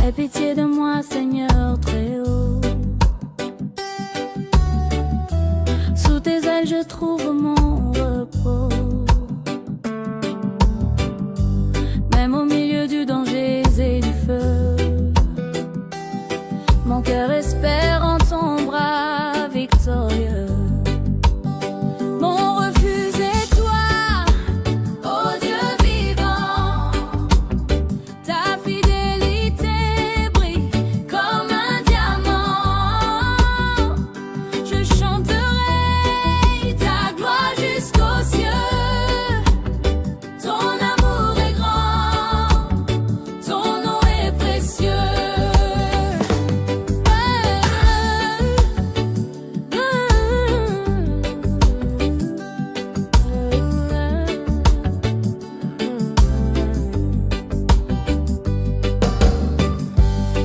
Aie pitié de moi, Seigneur très haut. Sous tes ailes je trouve mon repos. Même au milieu du danger et du feu, mon cœur espère en ton bras victorieux. Mon refuge est toi, ô Dieu vivant. Ta fidélité brille comme un diamant. Je chanterai ta gloire jusqu'aux cieux. Ton amour est grand, ton nom est précieux.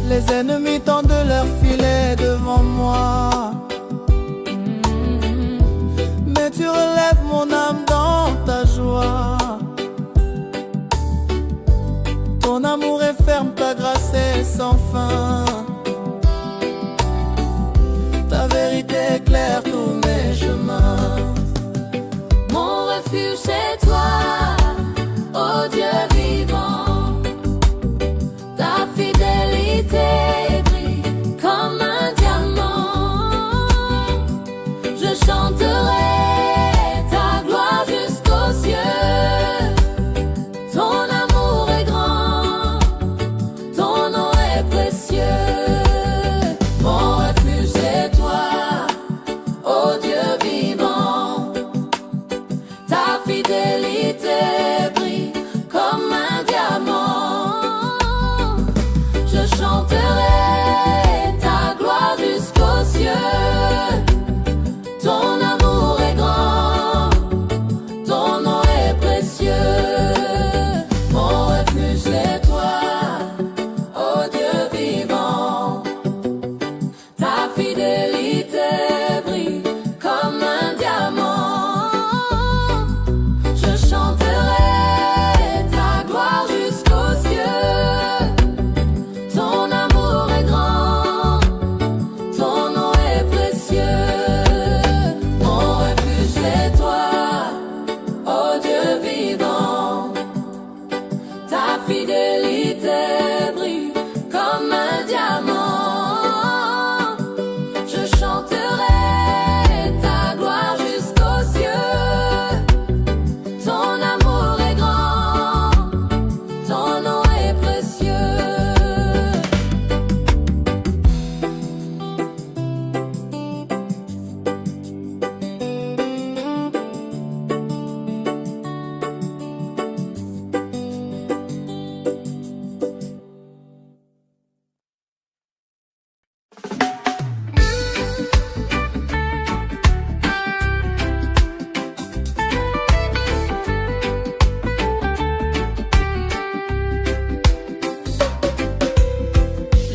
Les ennemis tendent leur filet devant moi, mais tu relèves mon âme dans ta joie. Ton amour est ferme, ta grâce est sans fin. Ta vérité éclaire tous mes chemins. Mon refuge c'est toi, ô Dieu vivant. Ta fidélité brille comme un diamant. Je chanterai ta gloire jusqu'aux cieux. Ton amour est grand, ton nom est précieux. Mon refuge c'est toi, ô Dieu vivant. Ta fidélité brille comme un diamant. Je chanterai ta gloire jusqu'aux cieux. Ton amour est grand, ton nom est précieux. Mon refuge c'est toi, ô Dieu vivant. Ta fidélité brille comme un diamant. Je chanterai ta gloire jusqu'aux cieux. Ton amour est grand, ton nom est précieux. Mon refuge c'est toi, ô Dieu vivant. Ta fidélité brille comme un diamant. Je chanterai ta gloire jusqu'aux cieux. Ton amour est grand, ton nom est précieux.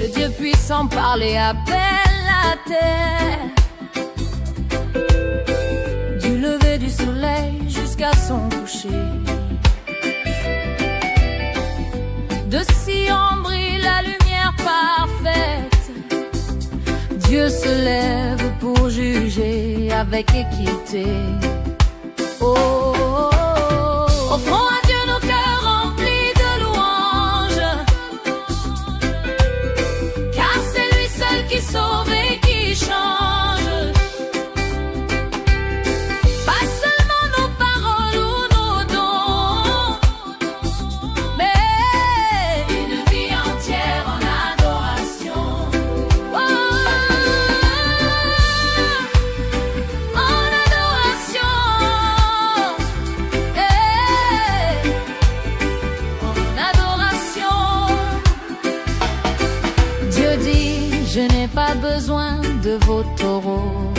Le Dieu puissant parlait à peine la terre. Du lever du soleil jusqu'à son coucher. De Sion brille la lumière parfaite. Dieu se lève pour juger avec équité. Oh, oh, oh, oh. Offrons à Dieu nos cœurs remplis de louanges, car c'est lui seul qui sauve et qui change. Pas seulement nos paroles ou nos dons, mais une vie entière en adoration. Oh, en adoration. En adoration. Dieu dit, je n'ai pas besoin de vos taureaux.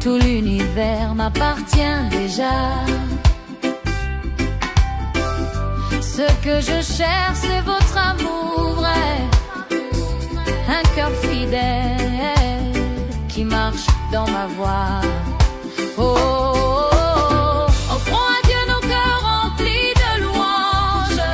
Tout l'univers m'appartient déjà. Ce que je cherche, c'est votre amour vrai. Un cœur fidèle qui marche dans ma voie. Oh, oh, oh, oh. Offrons à Dieu nos cœurs remplis de louanges,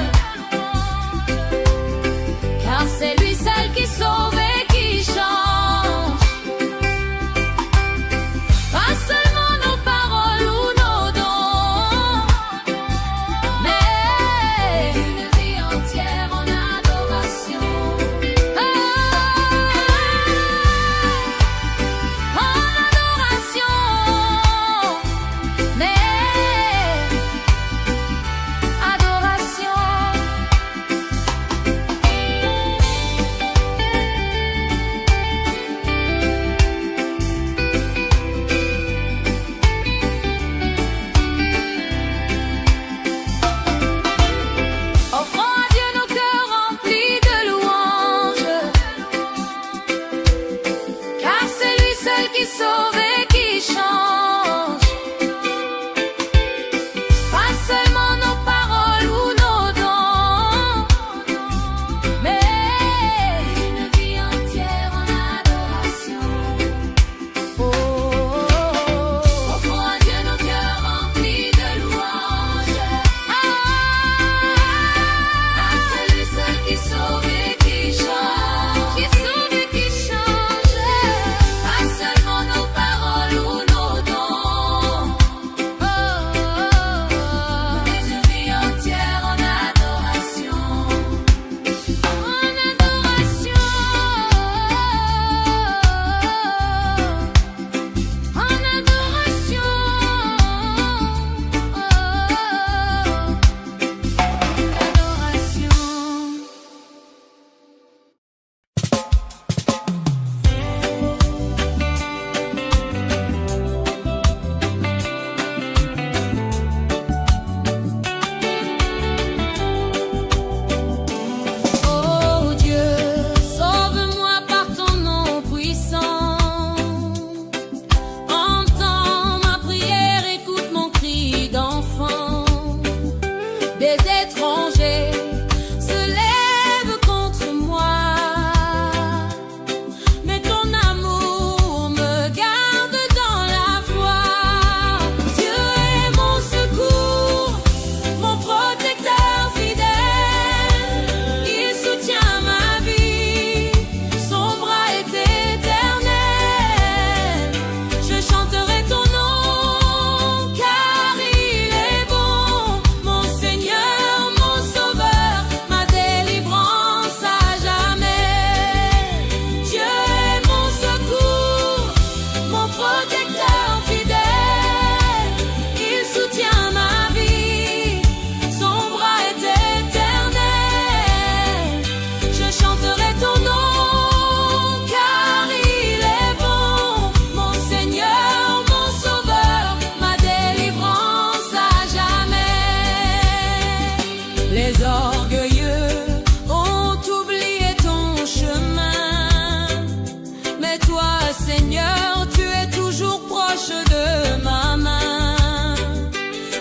touche de ma main.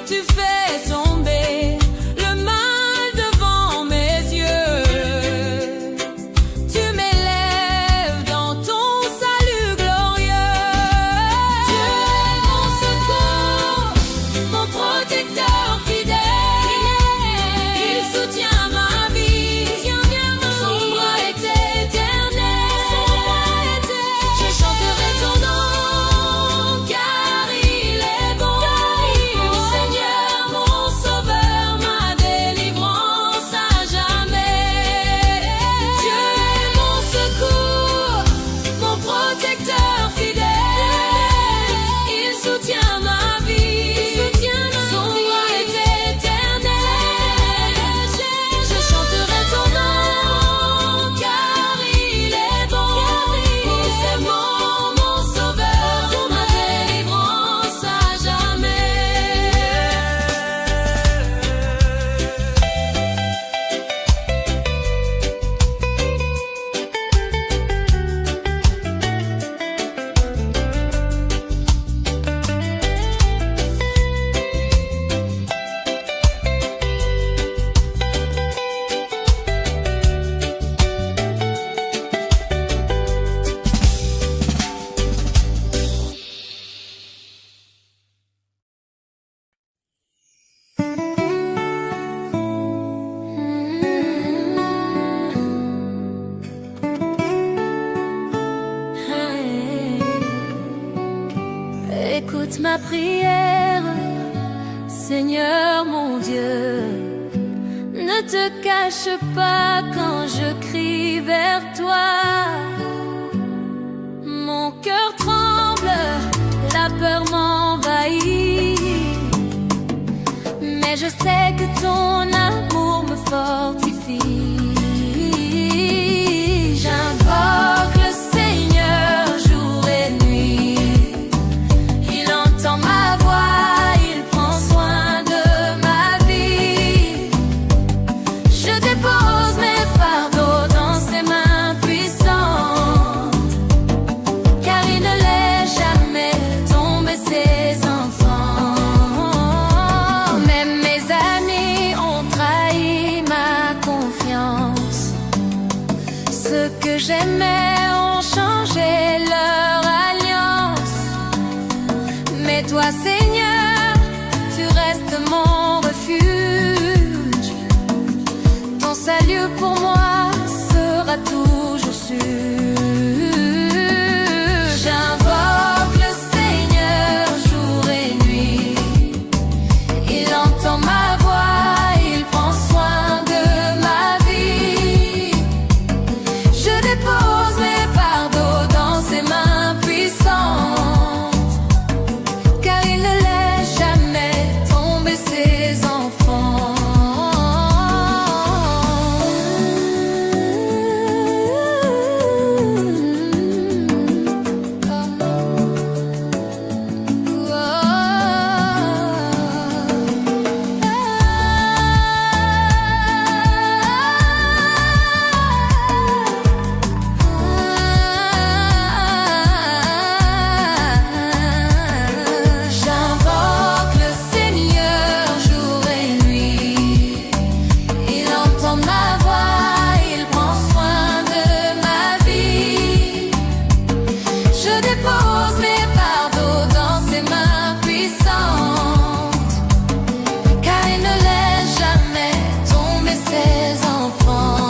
Tu fais tomber le mal devant mes yeux. Tu m'élèves dans ton salut glorieux. Dieu est mon secours, mon protecteur fidèle. Il soutient ma vie, son bras est éternel. Je chanterai ton nom, car il est bon. Mon Seigneur, mon Sauveur, ma délivrance à jamais. Dieu est mon secours, mon protecteur fidèle. Il soutient ma vie, son bras est éternel. Je chanterai ton nom, car il est bon. C'est mon Sauveur, ma délivrance à jamais. Écoute ma prière, Seigneur mon Dieu. Ne te cache pas quand je crie vers toi. Mon cœur tremble, la peur m'envahit. Mais je sais que ton amour me fortifie. J'invoque le Seigneur jour et nuit. Il entend ma voix, il prend soin de ma vie. Je dépose mes fardeaux dans ses mains puissantes, car il ne laisse jamais tomber ses enfants. Même mes amis ont trahi ma confiance. Ceux que j'aimais ont changé leur alliance. Mais toi, Seigneur, tu restes mon refuge. Ton salut pour moi sera toujours sûr. J'invoque le Seigneur jour et nuit. Il entend ma voix, il prend soin de ma vie. Je dépose mes fardeaux dans ses mains puissantes, car il ne laisse jamais tomber ses enfants. J'invoque le Seigneur jour et nuit. Il entend ma voix, il prend soin de ma vie. Je dépose mes fardeaux dans ses mains puissantes, car il ne laisse jamais tomber ses enfants.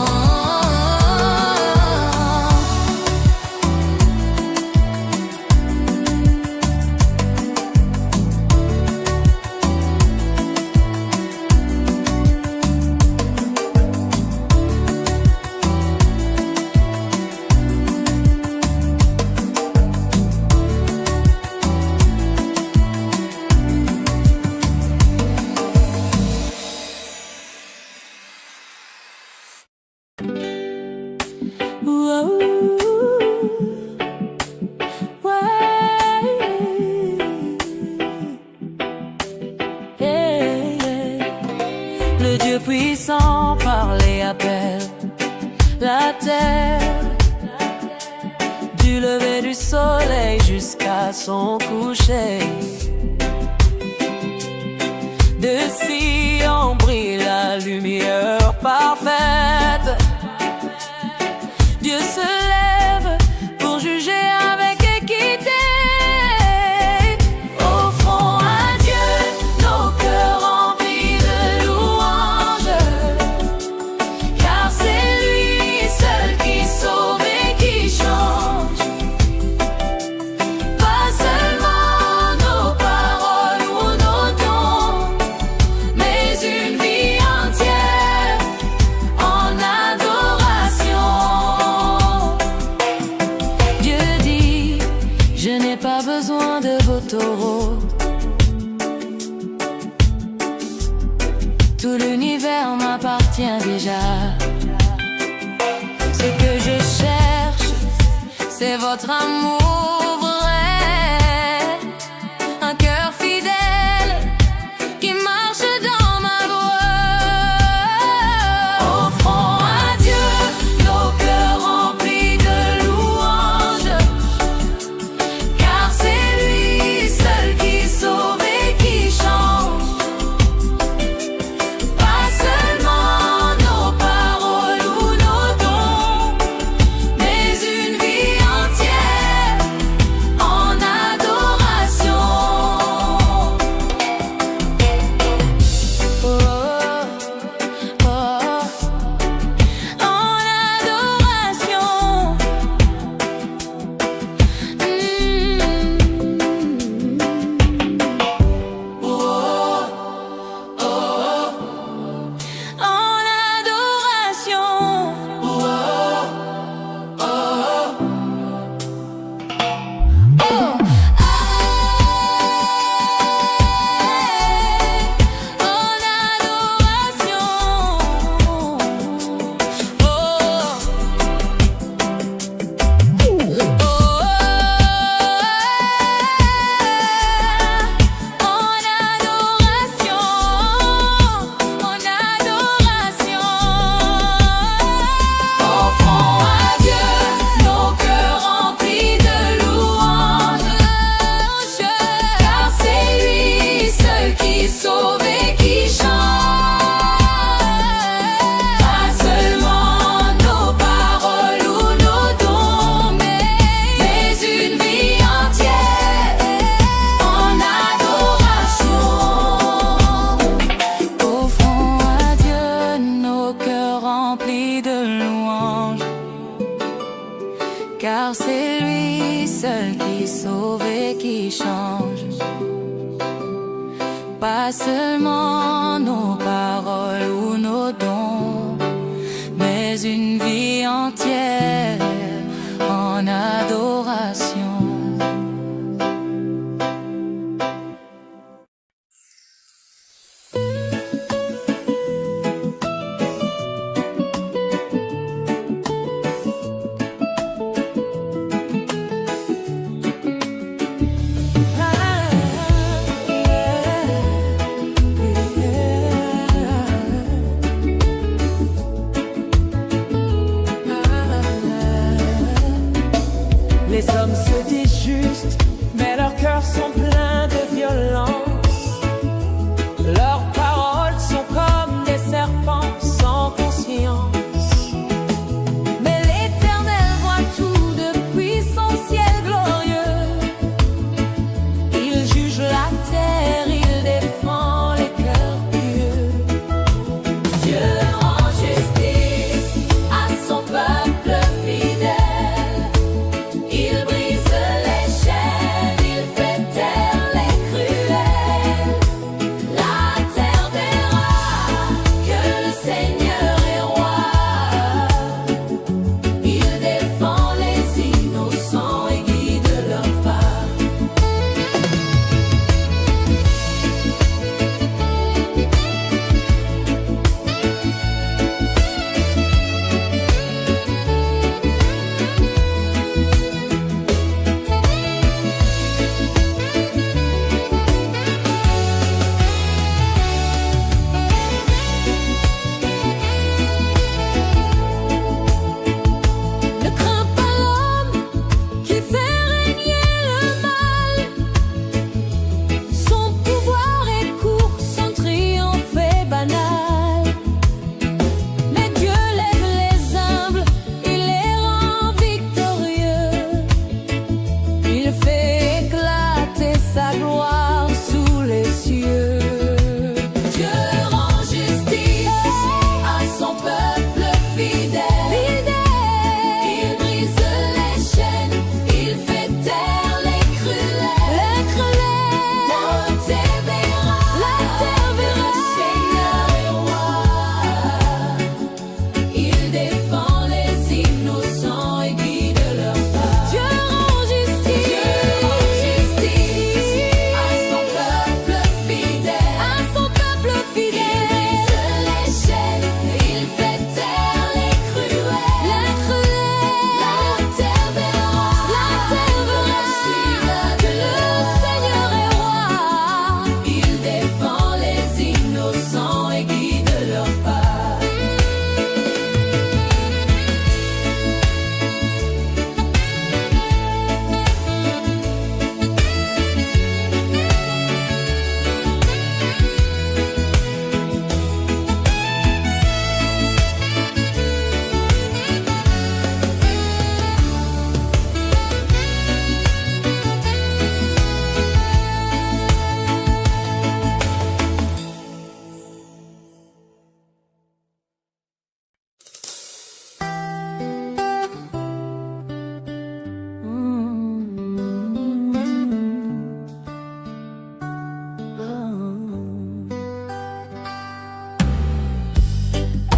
Le Dieu puissant parle et appelle la terre, du lever du soleil jusqu'à à son coucher. De Sion brille la lumière parfaite. Dieu se lève pour juger avec équité. Offrons à Dieu nos cœurs remplis de louanges, car c'est lui seul qui sauve et qui change. Pas seulement nos paroles ou nos dons, mais une vie entière en adoration. Dieu dit, je n'ai pas besoin de vos taureaux. Tout l'univers m'appartient déjà. Ce que je cherche, c'est votre amour vrai. Un cœur fidèle qui marche dans ma voie. Offrons à Dieu nos cœurs remplis de louanges, car c'est lui seul qui sauve et qui change. Pas seulement nos paroles ou nos dons, mais une vie entière en adoration. Oh, oh, en adoration. En adoration. Offrons à Dieu nos cœurs remplis de louanges, car c'est lui seul qui sauve et qui change. Pas seulement nos paroles ou nos dons, mais une vie entière en adoration. Offrons à Dieu nos cœurs remplis de louanges, car c'est lui seul qui sauve et qui change. Pas seulement nos paroles ou nos dons, mais une vie entière en adoration.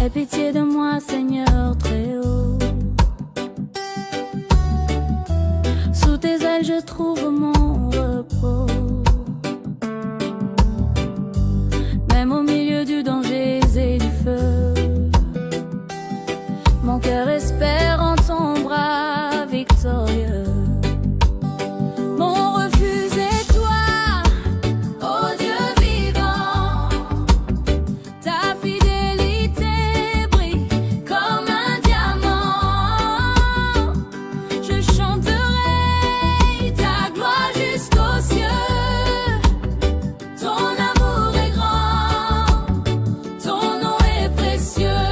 Aie pitié de moi, Seigneur très haut. Sous tes ailes je trouve mon repos. Même au milieu du danger et du feu, mon cœur espère en ton bras victorieux. Mon refuge est toi, ô Dieu vivant. Ta fidélité brille comme un diamant. Je chanterai ta gloire jusqu'aux cieux. Ton amour est grand, ton nom est précieux.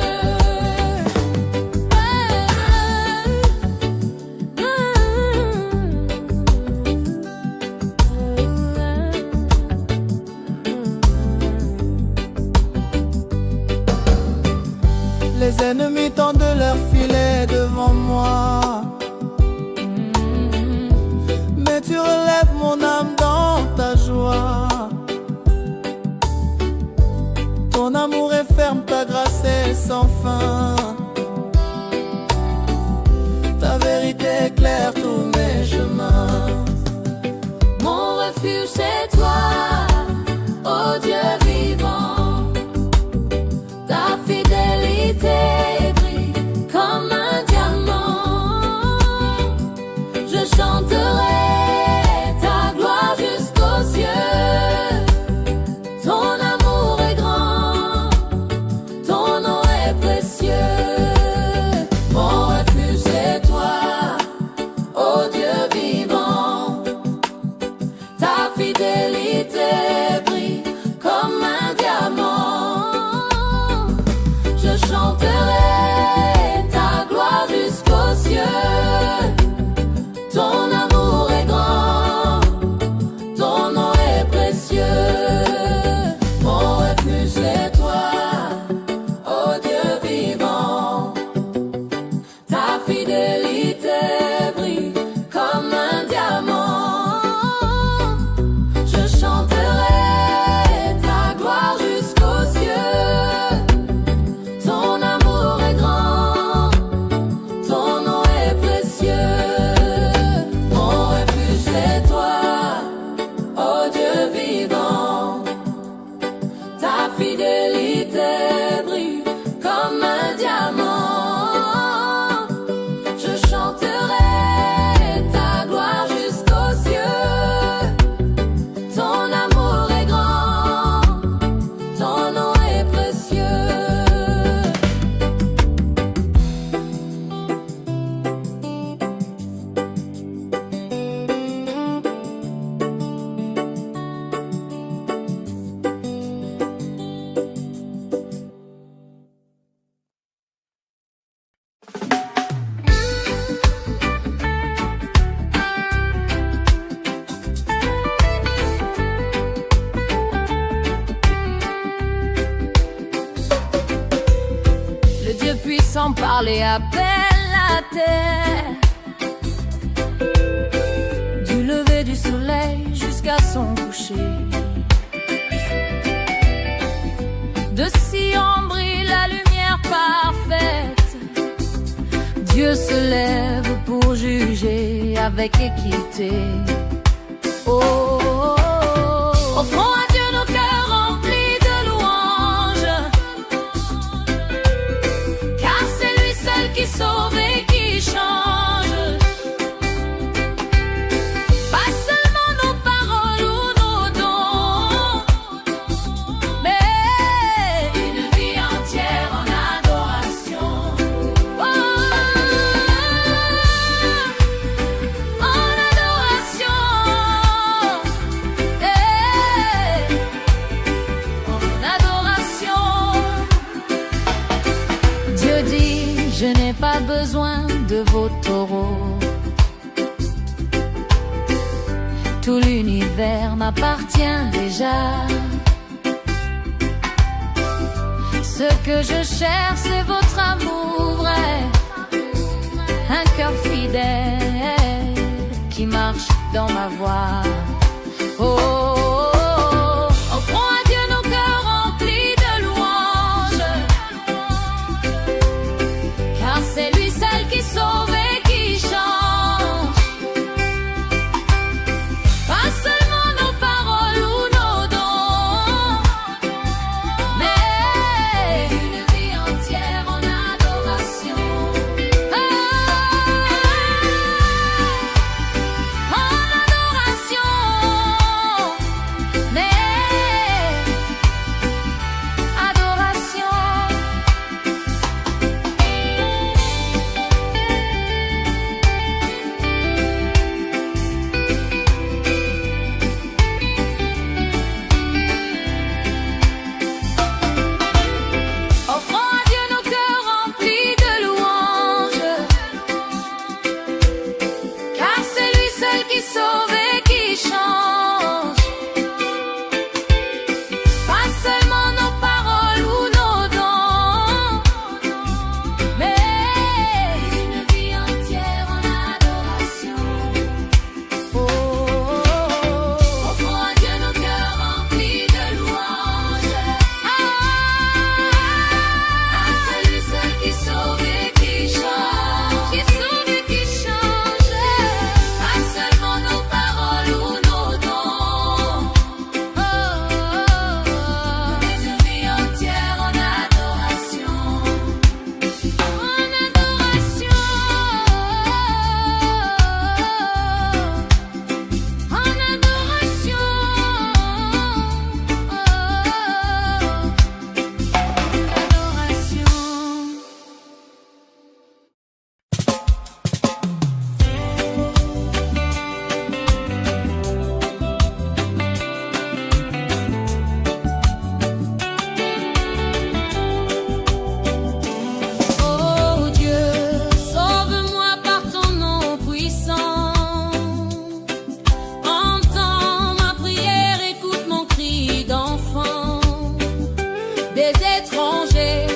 Les ennemis tendent leur filet devant moi, mais tu relèves mon âme dans ta joie. Ton amour est ferme, ta grâce est sans fin. Ta vérité éclaire tous mes chemins. Mon refuge c'est toi, ô Dieu vivant. Ta fidélité brille comme un diamant. Je chanterai ta gloire jusqu'aux cieux. Ton amour est grand, ton nom est précieux. Mon refuge c'est toi, ô Dieu vivant. Ta fidélité brille comme un diamant. Je chanterai ta gloire jusqu'aux cieux. Ton amour est grand, ton nom est précieux. Mon refuge c'est toi, ô Dieu vivant. Ta fidélité brille comme un diamant. Je chanterai ta gloire jusqu'aux cieux. Ton amour est grand, ton nom est précieux. Mon refuge c'est toi, ô Dieu vivant. Ta fidélité brille comme un diamant. Je chanterai ta gloire jusqu'aux cieux. Ton amour est grand, ton nom est précieux. Le Dieu puissant parlait à peine la terre. Du lever du soleil jusqu'à son coucher. De Sion brille la lumière parfaite. Dieu se lève pour juger avec équité. Oh, oh, oh, oh. Offrons à Dieu nos cœurs remplis de louanges, car c'est lui seul qui sauve et qui change. Pas seulement nos paroles ou nos dons, mais une vie entière en adoration. Oh, en adoration. En adoration. Dieu dit, je n'ai pas besoin de vos taureaux. Tout l'univers m'appartient déjà. Ce que je cherche, c'est votre amour vrai. Un cœur fidèle qui marche dans ma voie. Oh, oh, oh, oh. Offrons à Dieu nos cœurs remplis de louanges, des étrangers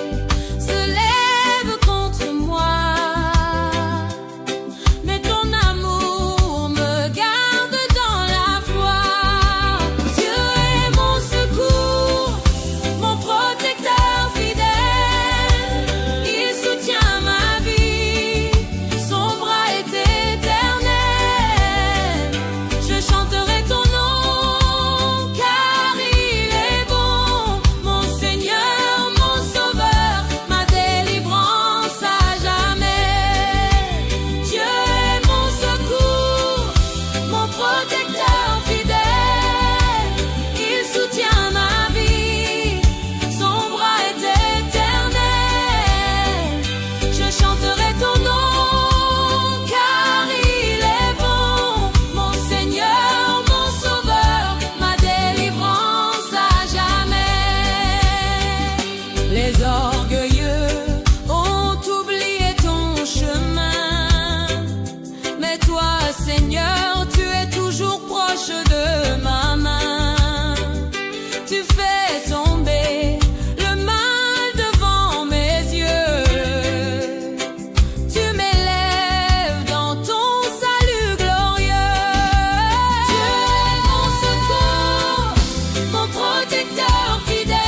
se lèvent contre moi. Mais ton amour me garde dans la foi. Dieu est mon secours, mon protecteur fidèle. Il soutient ma vie, son bras est éternel. Je chanterai ton nom car il est bon. Mon Seigneur, mon Sauveur, ma délivrance à jamais. Dieu est mon secours, mon protecteur fidèle. Il soutient ma vie, son bras est éternel. Je chanterai ton nom car il est bon. Mon Seigneur, mon Sauveur, ma délivrance à jamais. Les orgueilleux ont oublié ton chemin, mais toi, Seigneur, tu es toujours proche de ma main. Tu fais tomber le mal devant mes yeux. Tu m'élèves dans ton salut glorieux. Dieu est mon secours, mon protecteur fidèle.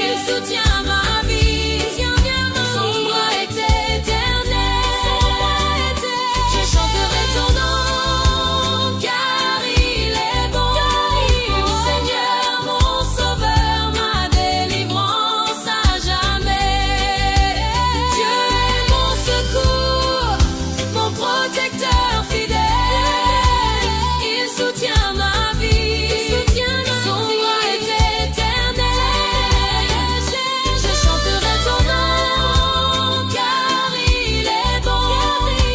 Il soutient ma vie, son bras est éternel. Je chanterai ton nom car il est bon. Mon Seigneur, mon Sauveur, ma délivrance à jamais. Dieu est mon secours, mon protecteur fidèle. Il soutient ma vie, son bras est éternel. Je chanterai ton nom car il est bon.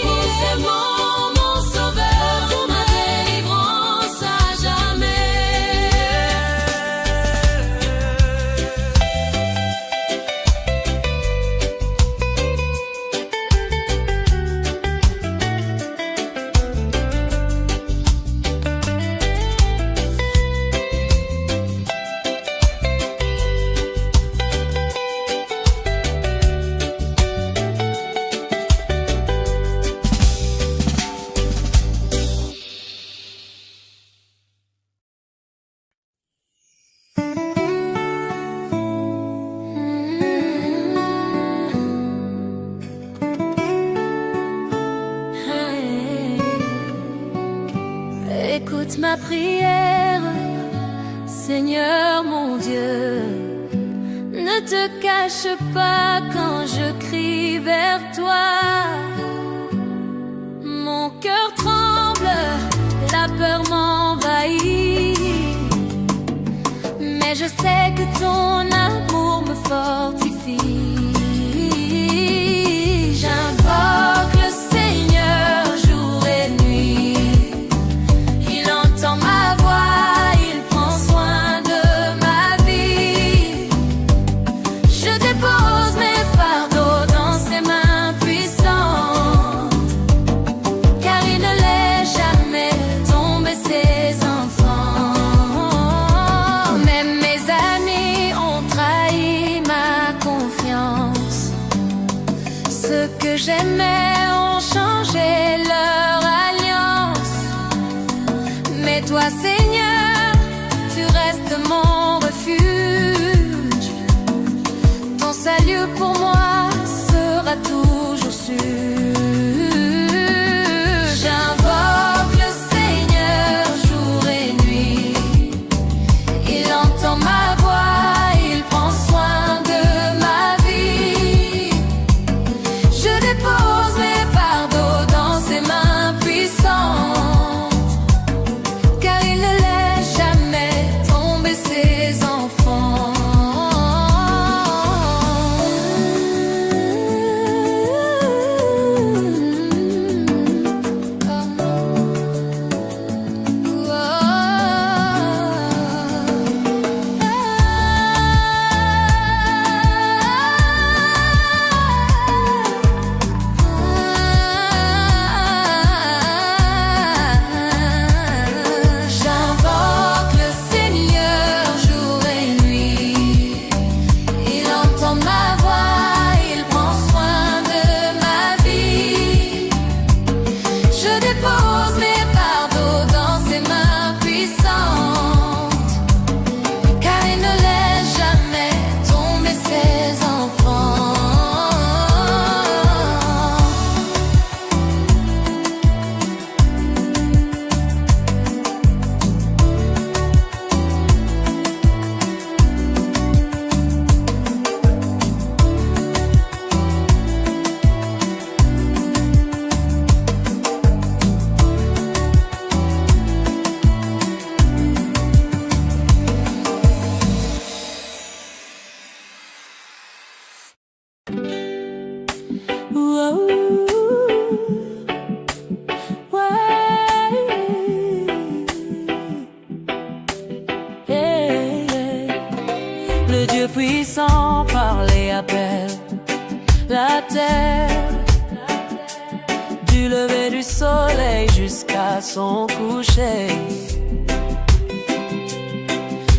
Oh, c'est mon Sauveur, ma délivrance à jamais. Écoute ma prière, Seigneur mon Dieu. Ne te cache pas quand je crie vers toi. Mon cœur tremble, la peur m'envahit. Mais je sais que ton amour me fortifie. J'invoque le Seigneur jour et nuit. Il entend ma voix, il prend soin de ma vie. Je dépose mes fardeaux dans ses mains puissantes, car il ne laisse jamais tomber ses enfants. Même mes amis ont trahi ma confiance. Ceux que j'aimais ont changé leur alliance. Mais toi, Seigneur, tu restes mon refuge. Ton salut pour moi sera toujours sûr. J'invoque le Seigneur jour et nuit. Il entend ma voix, il prend soin de ma vie. Je dépose mes fardeaux dans ses mains puissantes, car il ne laisse jamais tomber ses enfants. Le Dieu puissant parle et appelle la terre, du lever du soleil jusqu'à son coucher.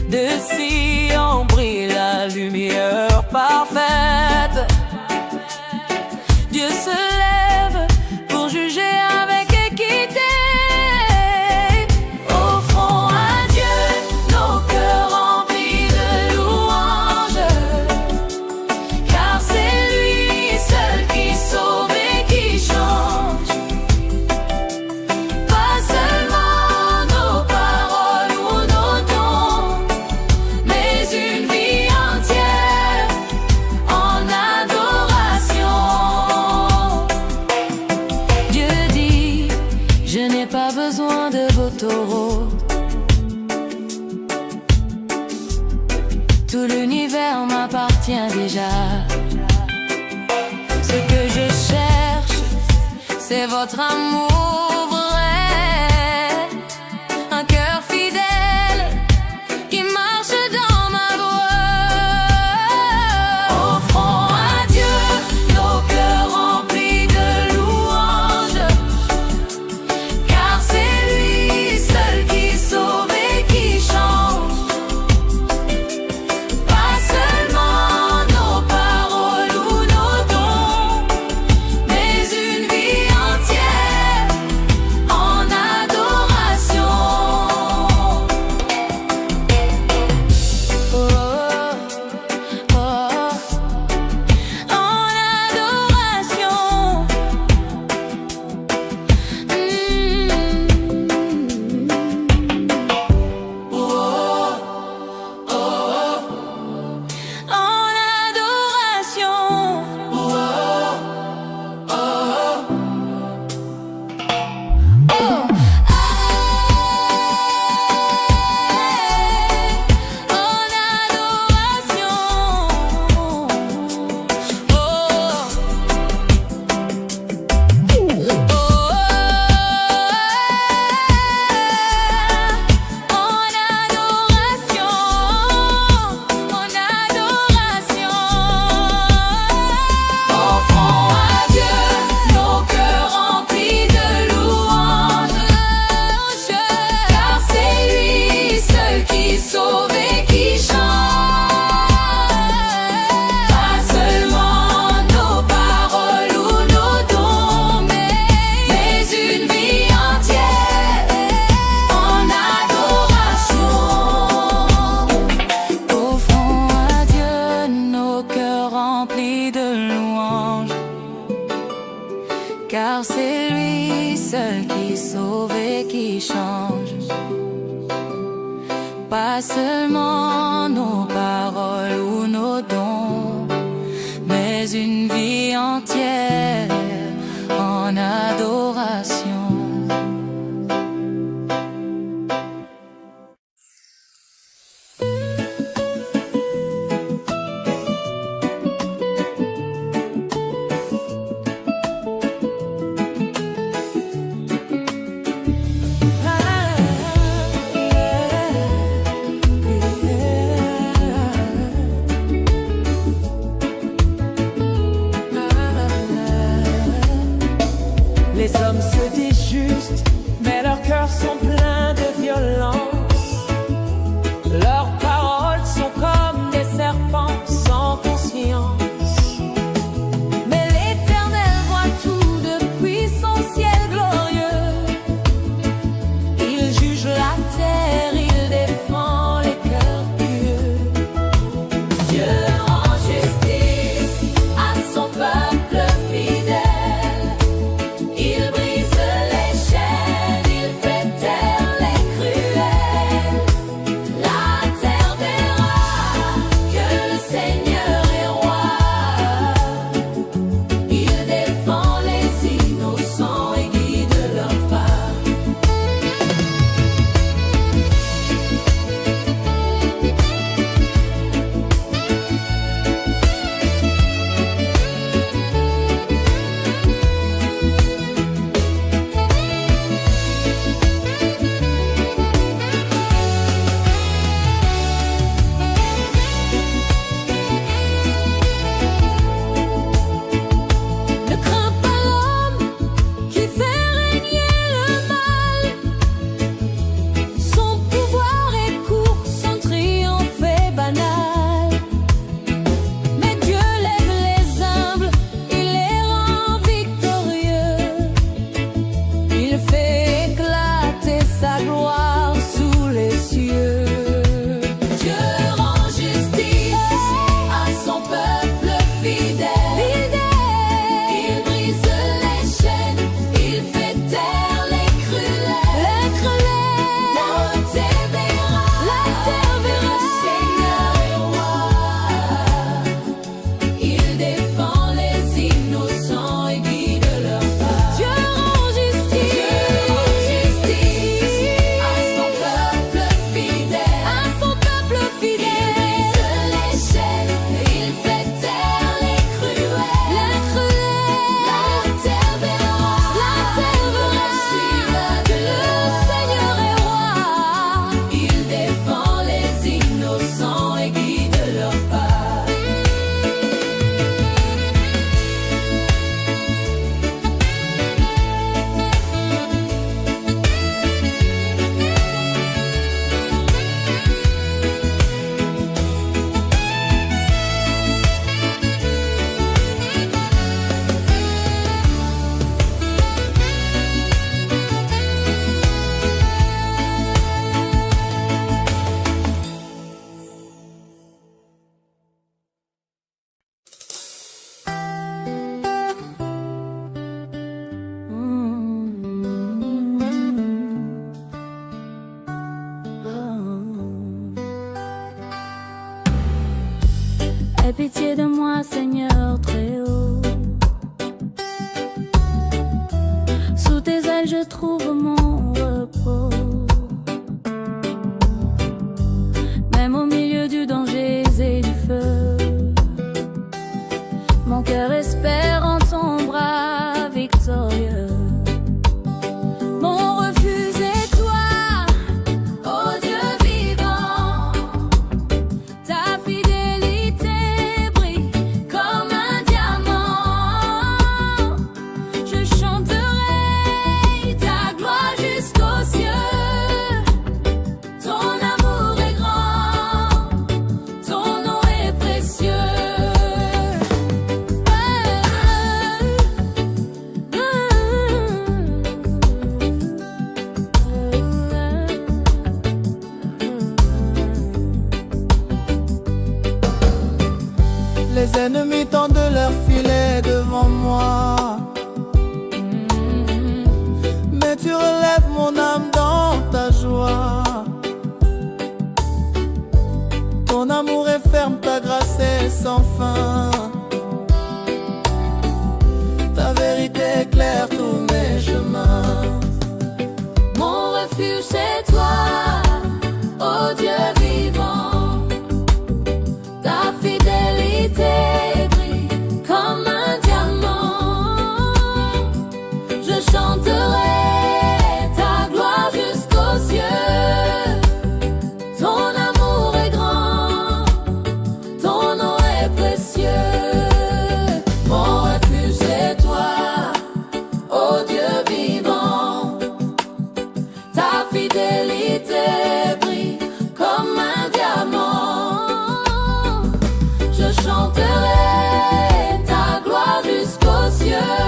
De Sion brille la lumière parfaite. Dieu se lève pour juger avec équité. Offrons à Dieu nos cœurs remplis de louanges, car c'est lui seul qui sauve et qui change. Pas seulement nos paroles ou nos dons, mais une vie entière en adoration. Dieu dit, je n'ai pas besoin de vos taureaux. Tout l'univers m'appartient déjà. Ce que je cherche, c'est votre amour vrai, un cœur fidèle qui marche dans ma voie. Offrons à Dieu nos cœurs remplis de louanges, car c'est lui seul qui sauve et qui change. Pas seulement nos paroles ou nos dons, mais une vie entière en adoration. Oh, oh, en adoration. En adoration. Offrons à Dieu nos cœurs remplis de louanges, car c'est lui seul qui sauve et qui change. Pas seulement nos paroles ou nos dons, mais une vie entière en adoration. Offrons à Dieu nos cœurs remplis de louanges, car c'est lui seul qui sauve et qui change. Pas seulement nos paroles ou nos dons, mais une vie entière en adoration. Aie pitié de moi, Seigneur très haut. Sous tes ailes je trouve mon repos. Même au milieu du danger et du feu, mon cœur espère en ton bras victorieux. Mon refuge est toi, ô Dieu vivant. Ta fidélité brille comme un diamant. Je chanterai ta gloire jusqu'aux cieux. Ton amour est grand, ton nom est précieux. Les ennemis tendent leur filet devant moi, mais tu relèves mon âme dans ta joie. Ton amour est ferme, ta grâce est sans fin. Ta vérité éclaire tous mes chemins. Mon refuge c'est toi, ô Dieu vivant. Ta fidélité brille comme un diamant. Je chanterai ta gloire jusqu'aux cieux. Ton amour est grand, ton nom est précieux. Mon refuge c'est toi, ô Dieu vivant. Ta fidélité brille comme un diamant. Je chanterai ta gloire jusqu'aux cieux.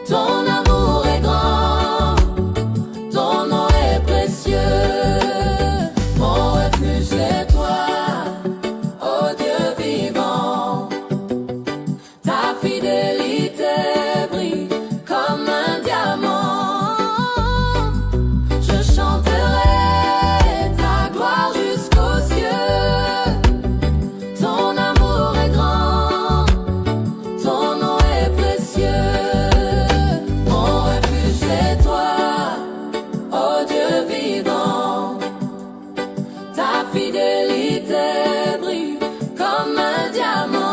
Ton amour est grand, ton nom est précieux. Mon refuge c'est toi, ô Dieu vivant. Ta fidélité brille comme un diamant. Je chanterai ta gloire jusqu'aux cieux. Ton amour est grand, ton nom est précieux. Mon refuge c'est toi, ô Dieu vivant. Ta fidélité brille comme un diamant.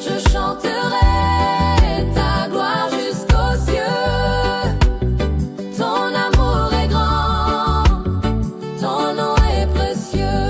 Je chanterai ta gloire jusqu'aux cieux. Ton amour est grand, ton nom est précieux.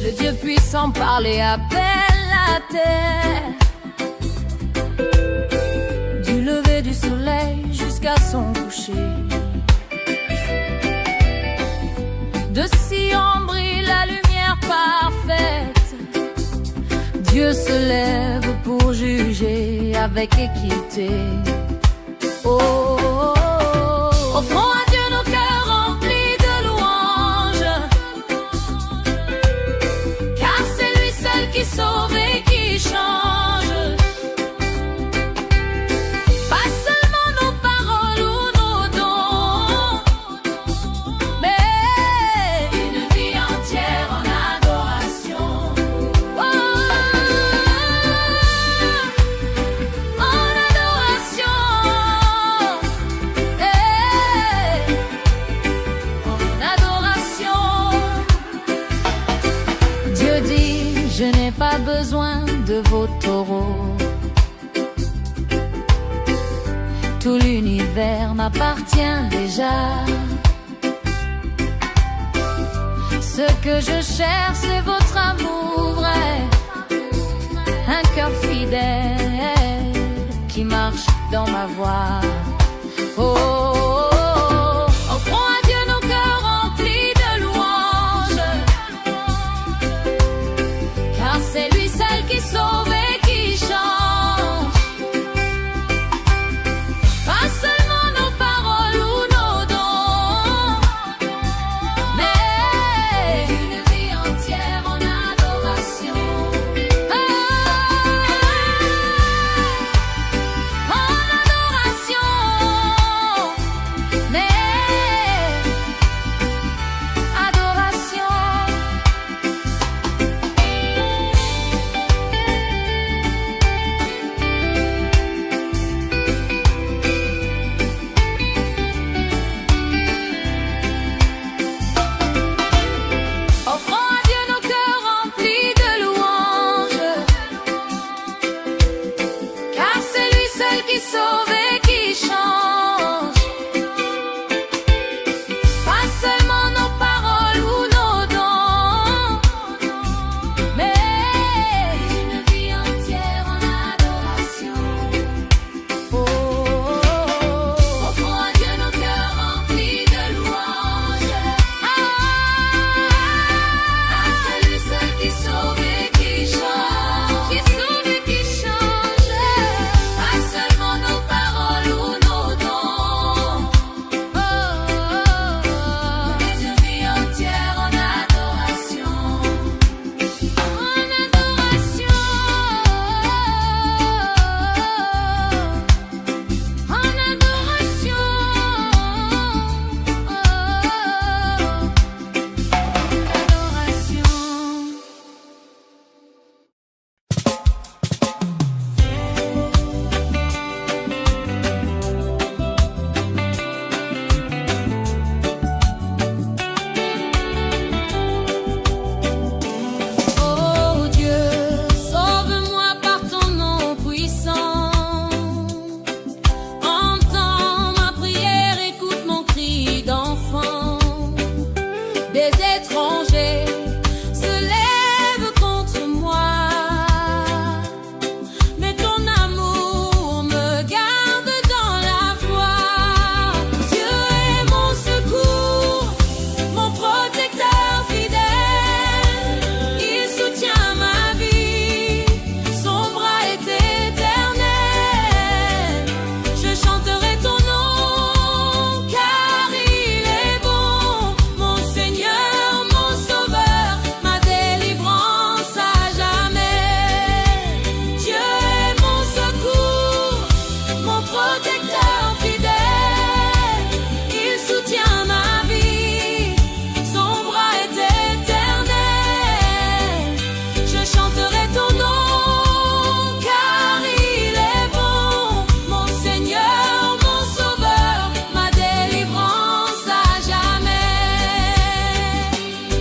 Le Dieu puissant parlait à peine la terre. Du lever du soleil jusqu'à son coucher. De Sion brille la lumière parfaite. Dieu se lève pour juger avec équité. Oh, oh, oh, oh. Offrons à Dieu nos cœurs remplis de louanges, car c'est lui seul qui sauve et qui change. Pas seulement nos paroles ou nos dons, mais une vie entière en adoration. Oh, en adoration. En adoration. Dieu dit, je n'ai pas besoin de vos taureaux. Tout l'univers m'appartient déjà. Ce que je cherche, c'est votre amour vrai. Un cœur fidèle qui marche dans ma voie. Oh, oh, oh, oh. Offrons à Dieu nos cœurs remplis de louanges,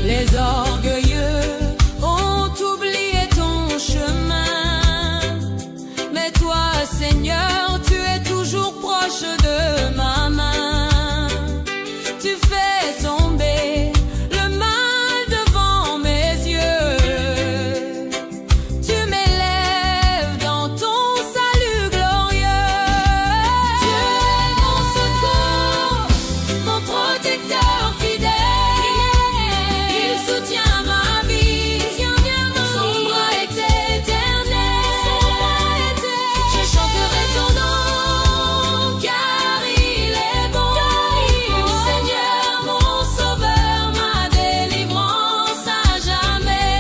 Les orgueilleux ont oublié ton chemin, mais toi, Seigneur, tu es toujours proche de ma main. Tu fais tomber le mal devant mes yeux. Tu m'élèves dans ton salut glorieux. Tu es mon secours, mon protecteur fidèle. Il soutient ma vie, son bras est éternel. Je chanterai ton nom, car il est bon. Seigneur, mon sauveur, ma délivrance à jamais.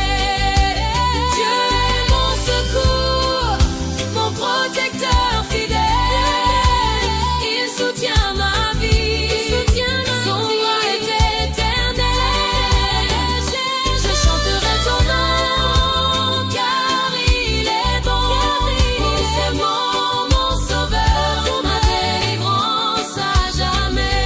Dieu est mon secours, mon protecteur fidèle. Il soutient ma vie, son bras est éternel. Je chanterai ton nom, car il est bon. C'est mon sauveur, ma délivrance à jamais.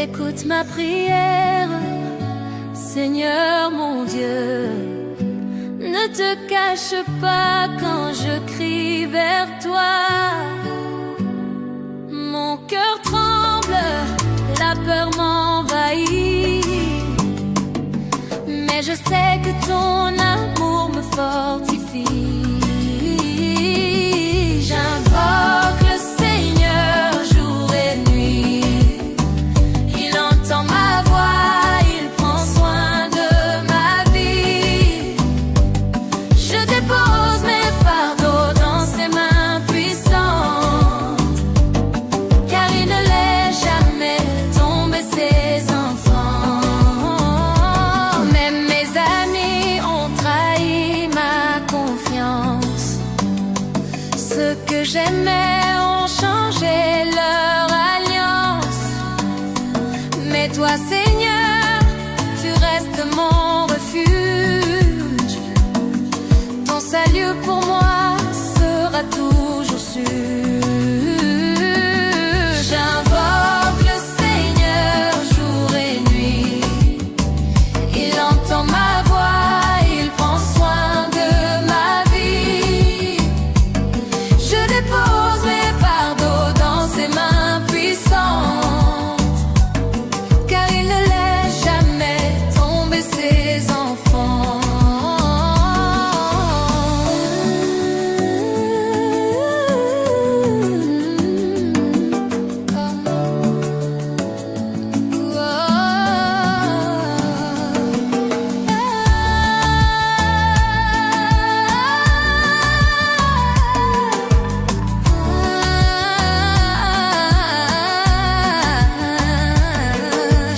Écoute ma prière, Seigneur mon Dieu. Ne te cache pas quand je crie vers toi. Mon cœur tremble, la peur m'envahit. Mais je sais que ton amour me fortifie. J'invoque le Seigneur jour et nuit. Il entend ma voix, il prend soin de ma vie. Je dépose mes fardeaux dans ses mains puissantes, car il ne laisse jamais tomber ses enfants. Même mes amis ont trahi ma confiance. Ceux que j'aimais ont changé leur alliance. Mais toi, Seigneur, tu restes mon refuge. Ton salut pour moi sera toujours sûr. J'invoque le Seigneur jour et nuit. Il entend ma voix, il prend soin de ma vie. Je dépose mes fardeaux dans ses mains puissantes, car il ne laisse jamais tomber ses enfants.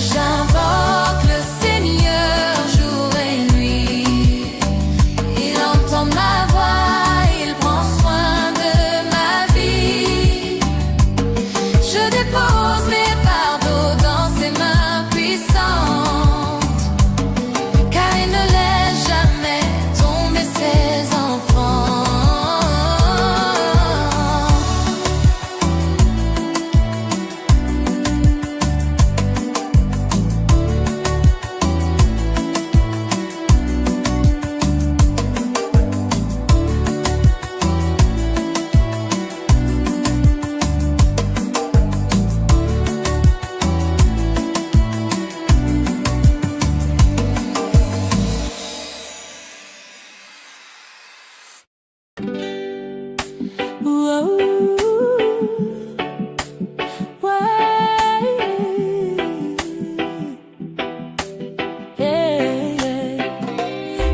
J'invoque le Seigneur jour et nuit. Il entend ma voix, il prend soin de ma vie. Je dépose mes fardeaux dans ses mains puissantes, car il ne laisse jamais tomber ses enfants.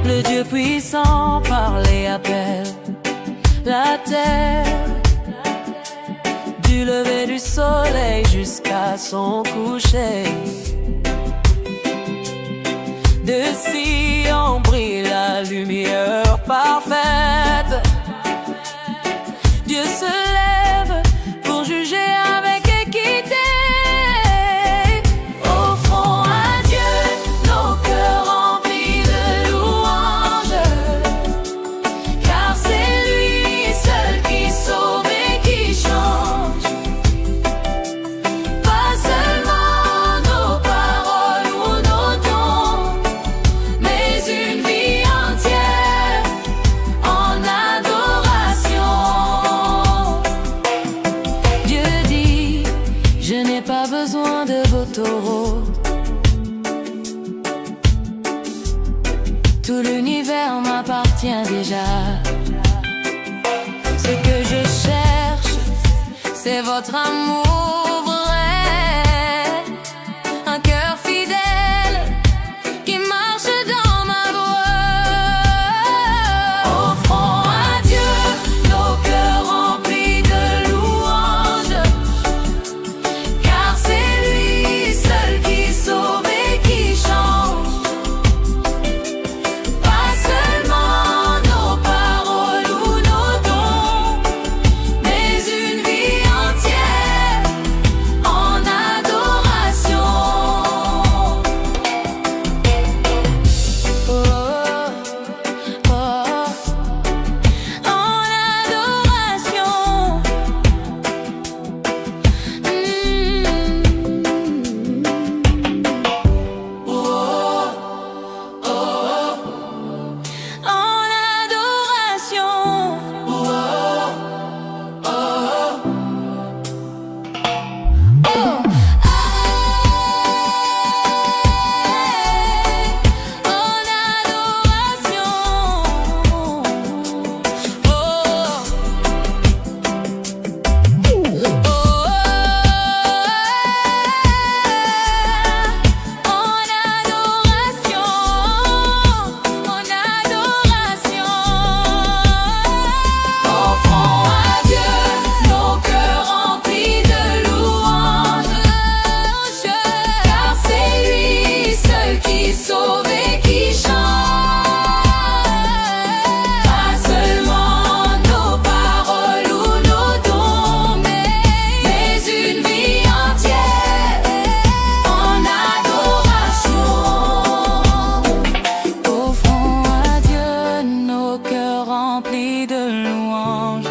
Le Dieu puissant sans parler appelle la terre, du lever du soleil jusqu'à son coucher. De Sion brille la lumière parfaite. Dieu se lève pour juger avec équité. Offrons à Dieu nos cœurs remplis de louanges, car c'est lui seul qui sauve et qui change. Pas seulement nos paroles ou nos dons, mais une vie entière en adoration. Dieu dit, je n'ai pas besoin de vos taureaux. Tout l'univers m'appartient déjà. Ce que je cherche, c'est votre amour vrai, un cœur fidèle qui marche dans ma voie. Offrons à Dieu nos cœurs remplis de louanges, car c'est lui seul qui sauve et qui change. Pas seulement nos paroles ou nos dons, mais une vie entière en adoration. Oh, oh, en adoration. En Offrons à Dieu nos cœurs remplis de louanges, car c'est lui seul qui sauve et qui change. Pas seulement nos paroles ou nos dons, mais une vie entière en adoration. Offrons à Dieu nos cœurs remplis de louanges,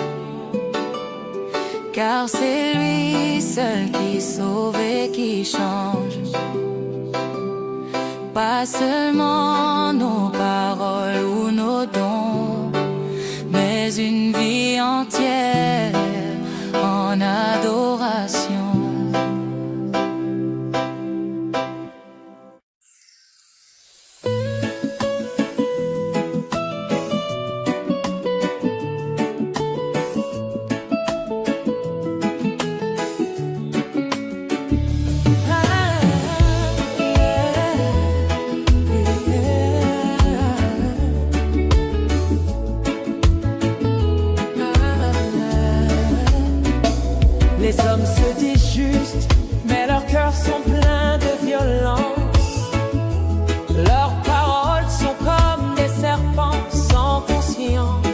car c'est lui seul qui sauve et qui change. Pas seulement nos paroles ou nos dons, mais une vie entière en adoration. Les hommes se disent justes, mais leurs cœurs sont pleins de violence. Leurs paroles sont comme des serpents sans conscience.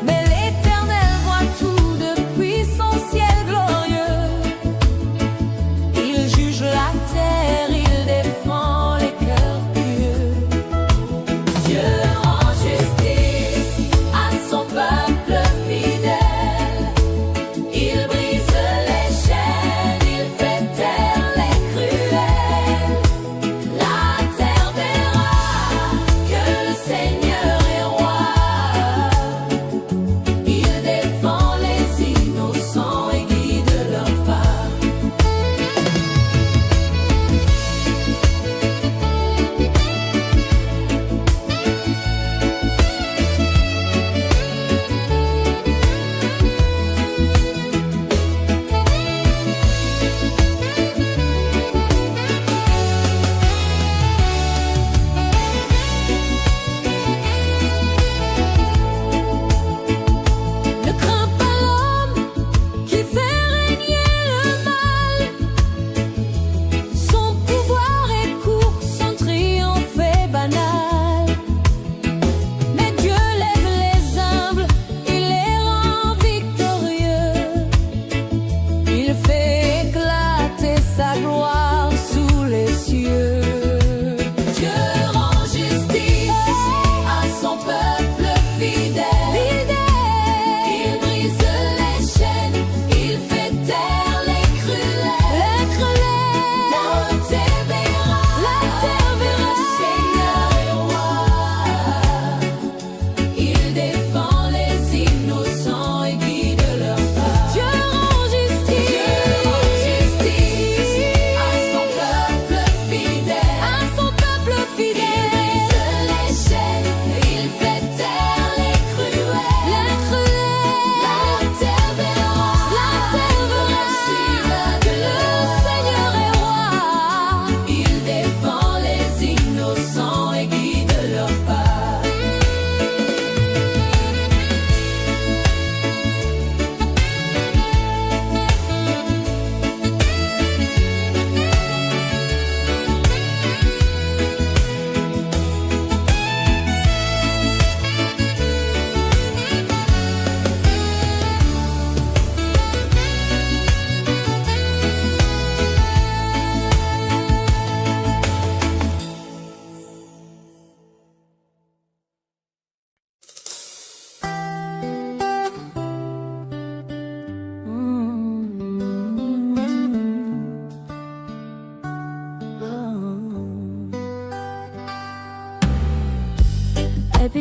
Mais l'Éternel voit tout depuis son ciel glorieux. Il juge la terre, il défend les cœurs pieux. Dieu rend justice à son peuple fidèle. Il brise les chaînes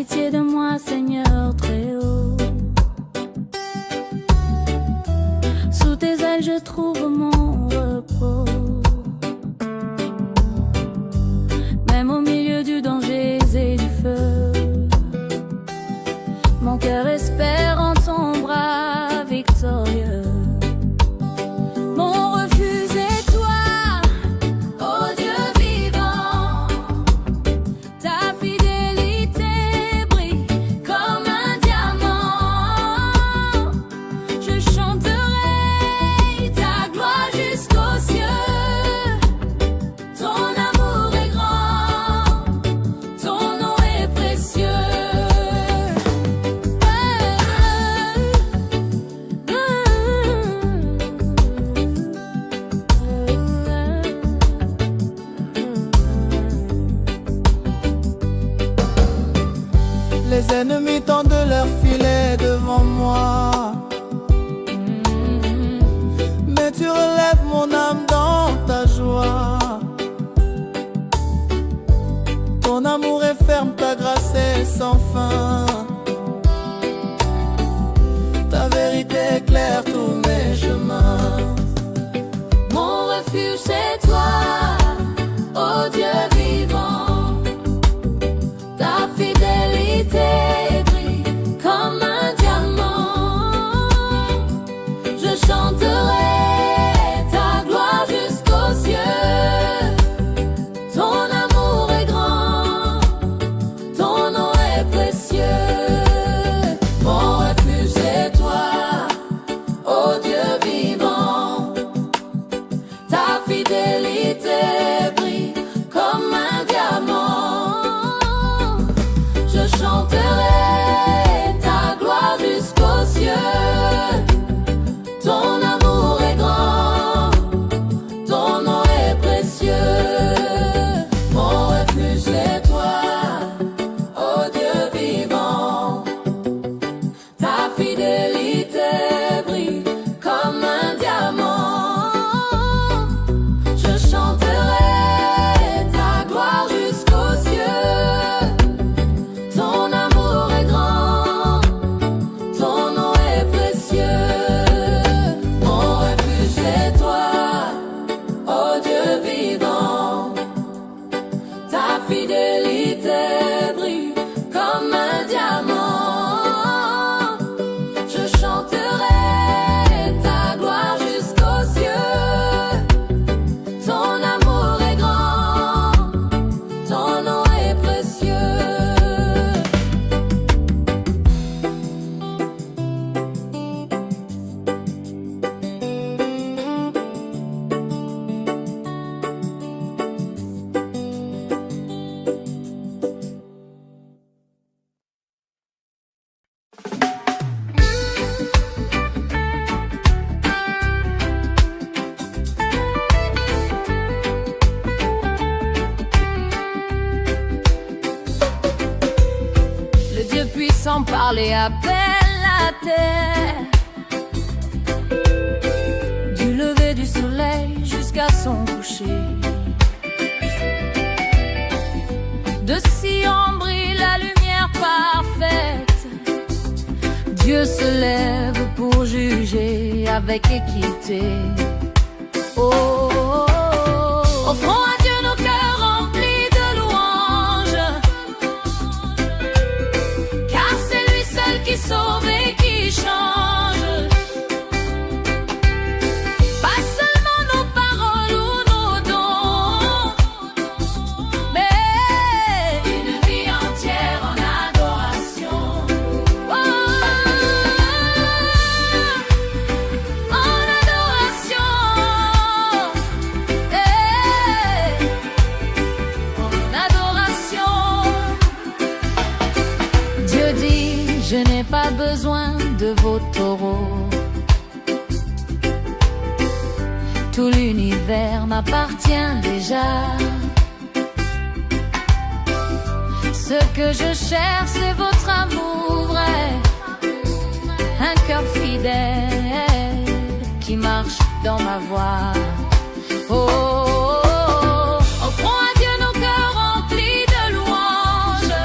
pitié de moi, Seigneur très haut. Sous tes ailes je trouve mon repos. Même au milieu du danger et du feu, mon cœur espère en ton bras victorieux. Mon refuge est toi, ô Dieu vivant. Ta fidélité brille comme un diamant. Je chanterai ta gloire jusqu'aux cieux. Ton amour est grand, ton nom est précieux. Les ennemis tendent leur filet devant moi, mais tu relèves mon âme dans ta joie. Ton amour est ferme, ta grâce est sans fin. Ta vérité éclaire tous mes chemins. Mon refuge c'est toi, ô Dieu vivant. Ta fidélité brille comme un diamant. Je chanterai ta gloire jusqu'aux cieux. Ton amour est grand, ton nom est précieux. Mon refuge c'est toi, ô Dieu vivant. Ta fidélité brille comme un diamant. Je chanterai ta gloire jusqu'aux cieux. Ton amour est grand, ton nom est précieux. Mon refuge c'est toi, ô Dieu vivant. Ta fidélité brille comme un diamant. Je chanterai ta gloire jusqu'aux cieux. Ton amour est grand, ton nom est précieux. Mon refuge c'est toi, ô Dieu vivant. Ta fidélité brille comme un diamant. Je chanterai ta gloire jusqu'aux cieux. Ton amour est grand, ton nom est précieux. Le Dieu puissant parlait à peine la terre. Du lever du soleil jusqu'à son coucher. De Sion brille la lumière parfaite. Dieu se lève pour juger avec équité. Oh, oh, oh, oh. Offrons à Dieu nos cœurs remplis de louanges, car c'est lui seul qui sauve et qui change. Pas seulement nos paroles ou nos dons, mais une vie entière en adoration. Oh, en adoration. En adoration. Dieu dit, je n'ai pas besoin de vos taureaux. Tout l'univers m'appartient déjà. Ce que je cherche, c'est votre amour vrai. Un cœur fidèle qui marche dans ma voie. Oh, oh, oh, oh. Offrons à Dieu nos cœurs remplis de louanges,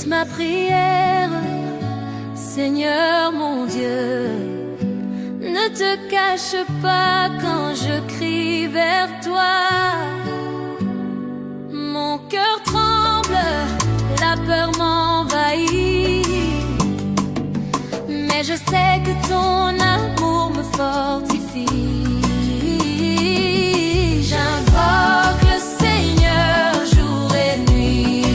écoute ma prière, Seigneur mon Dieu. Ne te cache pas quand je crie vers toi. Mon cœur tremble, la peur m'envahit, mais je sais que ton amour me fortifie. J'invoque le Seigneur jour et nuit.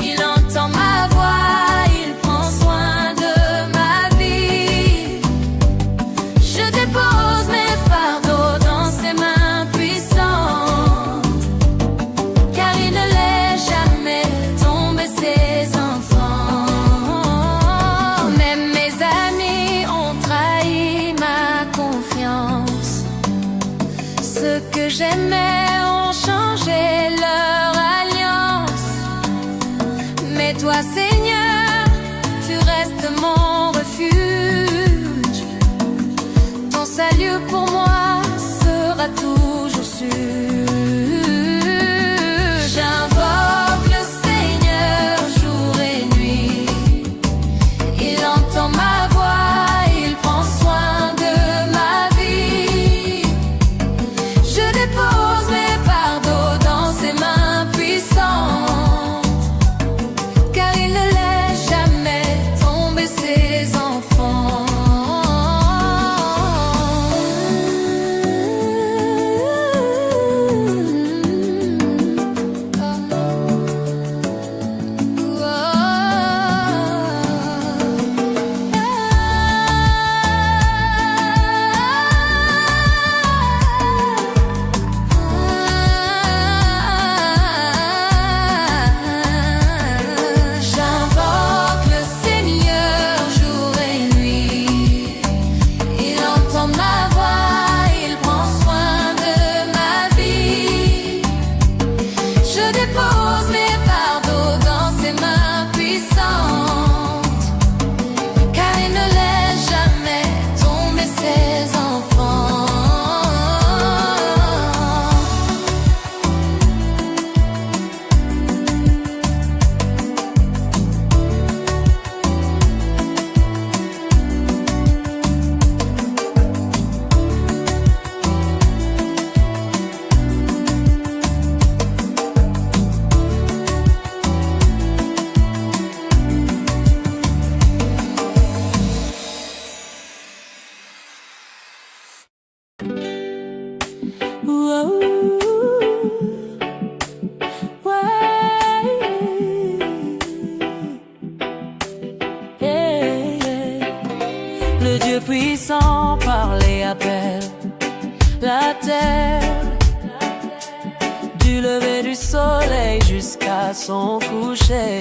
Il entend ma voix, il prend soin de ma vie. Je dépose mes fardeaux dans ses mains puissantes, car il ne laisse jamais tomber ses enfants. Même mes amis ont trahi ma confiance. Ceux que j'aimais ont changé leur alliance. Mais toi, Seigneur, tu restes mon refuge. Ton salut pour moi sera toujours sûr. J'invoque le Seigneur jour et nuit. Il entend ma voix, il prend soin de ma vie. Je dépose mes fardeaux dans ses mains puissantes, car il ne laisse jamais tomber ses enfants. J'invoque le Seigneur jour et nuit. Il entend ma voix, il prend soin de ma vie. Je dépose mes fardeaux dans ses mains puissantes, car il ne laisse jamais tomber ses enfants. Le Dieu puissant parle et appelle la terre, du lever du soleil jusqu'à son coucher.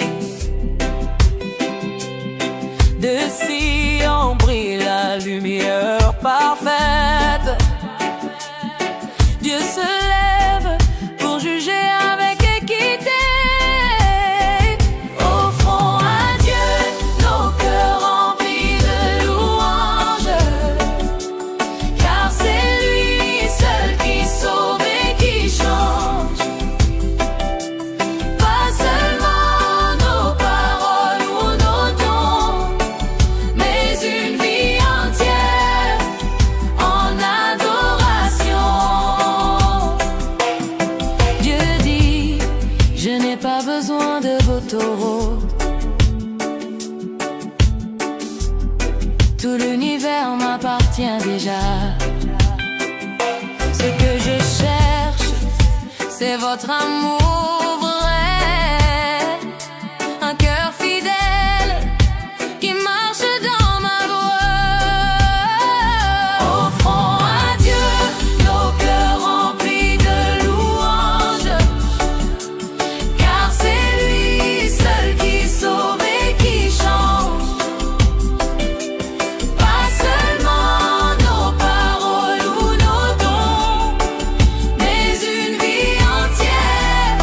De Sion brille la lumière parfaite. Dieu se lève pour juger avec équité. Offrons à Dieu nos cœurs remplis de louanges, car c'est lui seul qui sauve et qui change. Pas seulement nos paroles ou nos dons, mais une vie entière en adoration. Dieu dit, je n'ai pas besoin de vos taureaux. Tout l'univers m'appartient déjà. Ce que je cherche, c'est votre amour vrai, un cœur fidèle qui marche dans ma voie. Offrons à Dieu nos cœurs remplis de louanges, car c'est lui seul qui sauve et qui change. Pas seulement nos paroles ou nos dons, mais une vie entière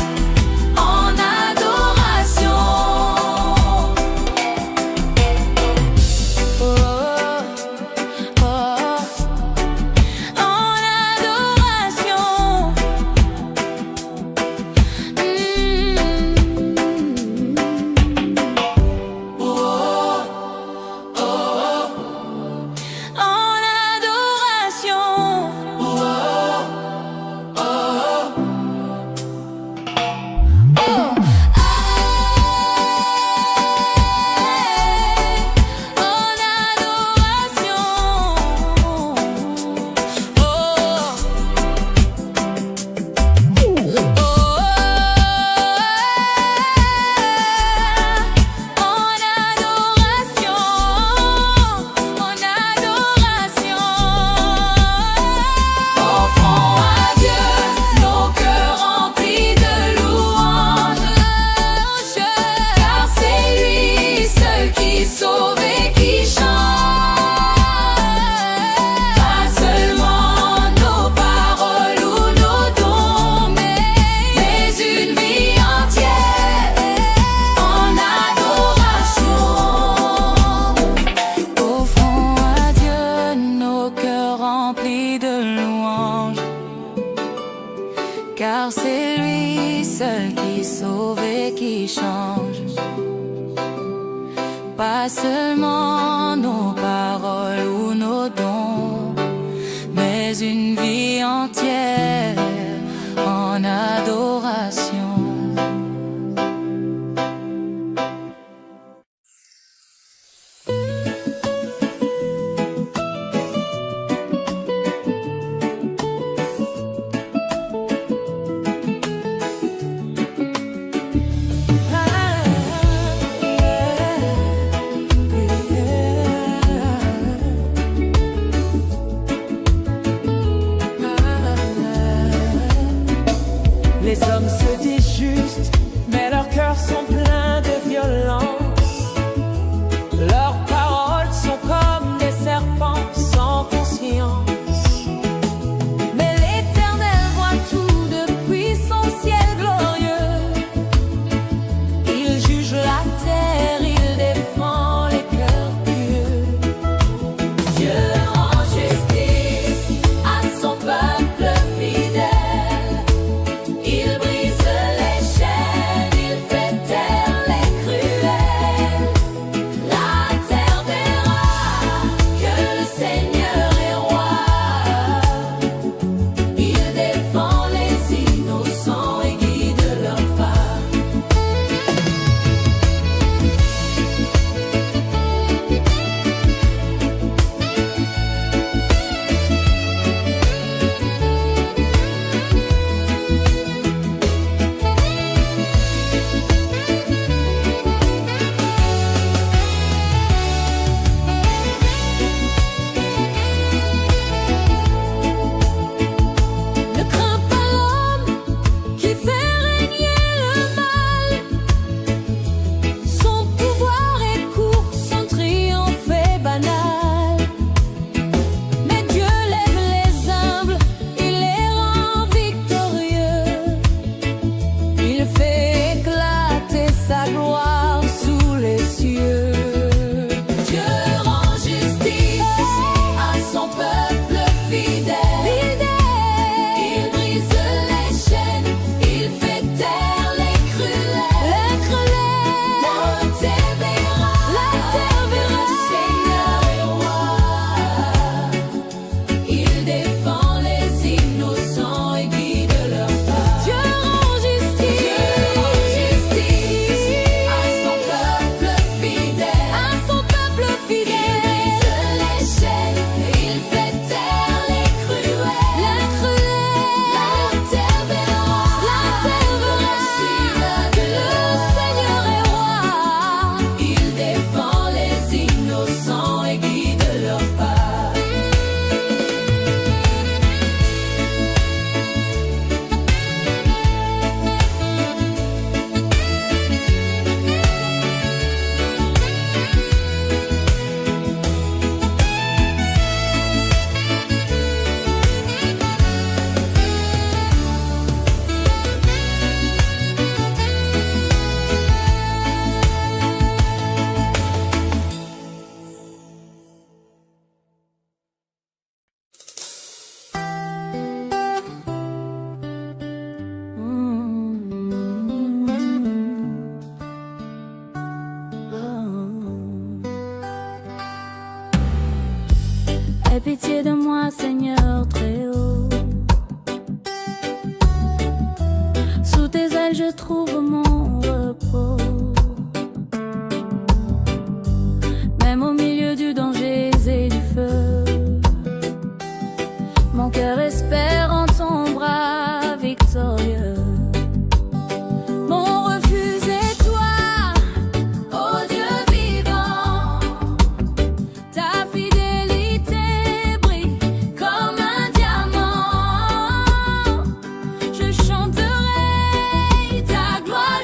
car c'est lui seul qui sauve et qui change. Pas seulement nos paroles ou nos dons, mais une vie entière en adoration. Les hommes se disent justes, mais leurs cœurs sont pleins de violence. Leurs paroles sont comme des serpents sans conscience. Mais l'Éternel voit tout depuis son ciel glorieux. Il juge la terre, il défend les cœurs pieux. Dieu rend justice à son peuple fidèle. Il brise les chaînes, il fait taire les cruels. La terre verra que le Seigneur est roi. Il défend les innocents et guide leurs pas. Ne crains pas l'homme qui fait régner le mal. Son pouvoir est court, son triomphe est banal. Mais Dieu lève les humbles, il les rend victorieux. Il fait éclater sa gloire sous les cieux. Dieu rend justice à son peuple fidèle. Il brise les chaînes, il fait taire les cruels. La terre verra le Seigneur est roi. Il défend les innocents et guide leurs pas. Dieu rend justice à son peuple fidèle. Il brise les chaînes, il fait taire les cruels. La terre verra que le Seigneur est roi. Il défend les innocents et guide leurs pas. Aie pitié de moi, Seigneur très haut. Sous tes ailes, je trouve mon repos. Même au milieu du danger et du feu, mon cœur espère en ton bras victorieux. Mon refuge est toi, Ô Dieu vivant, ta fidélité brille comme un diamant. Je chanterai Ta gloire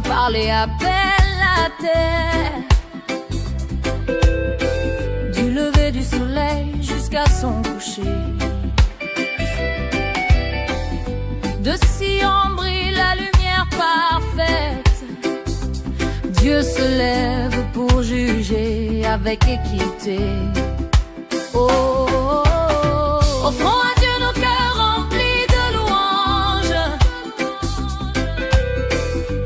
parler à peine la terre. Du lever du soleil jusqu'à son coucher, de Sion brille la lumière parfaite. Dieu se lève pour juger avec équité. Oh, oh, oh, oh. Offrons à Dieu nos cœurs remplis de louanges,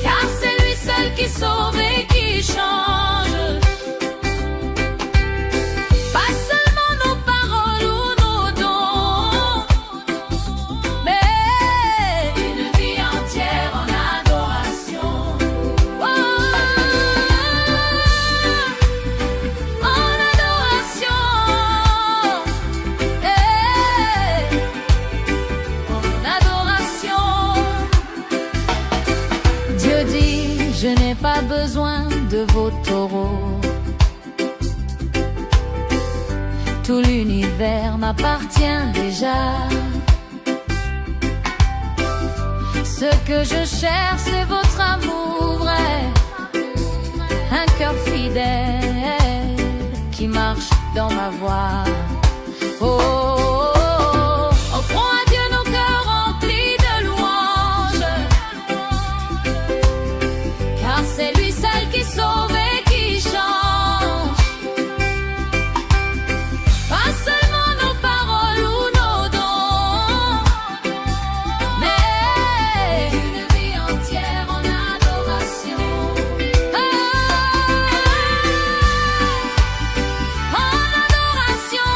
car c'est lui seul qui sauve et qui change. Pas seulement nos paroles ou nos dons, mais une vie entière en adoration. Oh, en adoration. En adoration. Dieu dit, je n'ai pas besoin de vos taureaux. Tout l'univers m'appartient déjà. Ce que je cherche, c'est votre amour vrai, un cœur fidèle qui marche dans ma voie. Oh, oh, oh. Offrons à Dieu nos cœurs remplis de louanges, car c'est lui seul qui sauve et qui change. Pas seulement nos paroles ou nos dons, mais une vie entière en adoration. En adoration.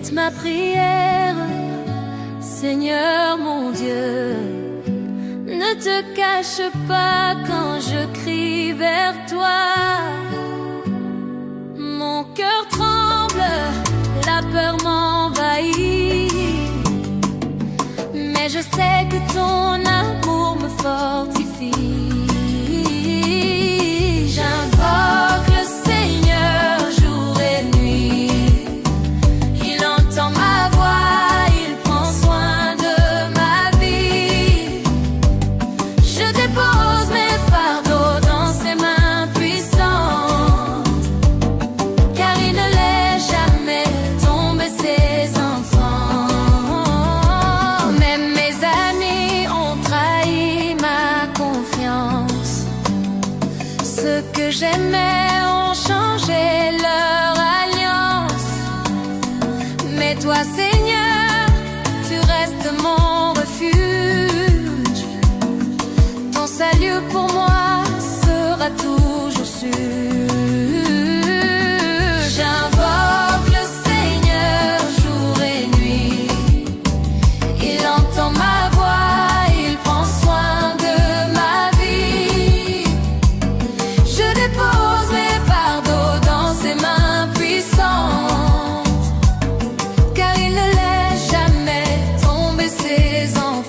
Écoute ma prière, Seigneur mon Dieu. Ne te cache pas quand je crie vers toi. Mon cœur tremble, la peur m'envahit. Mais je sais que ton amour me fortifie. J'invoque le Seigneur jour et nuit. Il entend ma voix, il prend soin de ma vie. Je dépose mes fardeaux dans ses mains puissantes, car il ne laisse jamais tomber ses enfants. Même mes amis ont trahi ma confiance. Ceux que j'aimais ont changé leur alliance. Mais toi, Seigneur, tu restes mon refuge. Ton salut pour moi sera toujours sûr. J'invoque le Seigneur jour et nuit. Il entend ma voix, il prend soin de ma vie. Je dépose mes fardeaux dans ses mains puissantes, car il ne laisse jamais tomber ses enfants.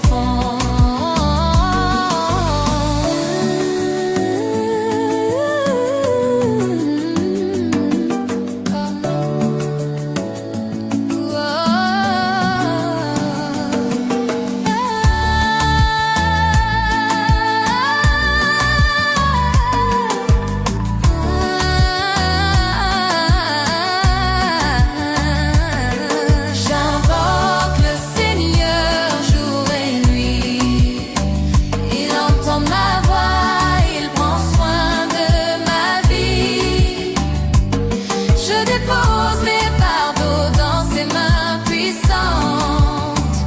J'invoque le Seigneur jour et nuit. Il entend ma voix, il prend soin de ma vie. Je dépose mes fardeaux dans ses mains puissantes,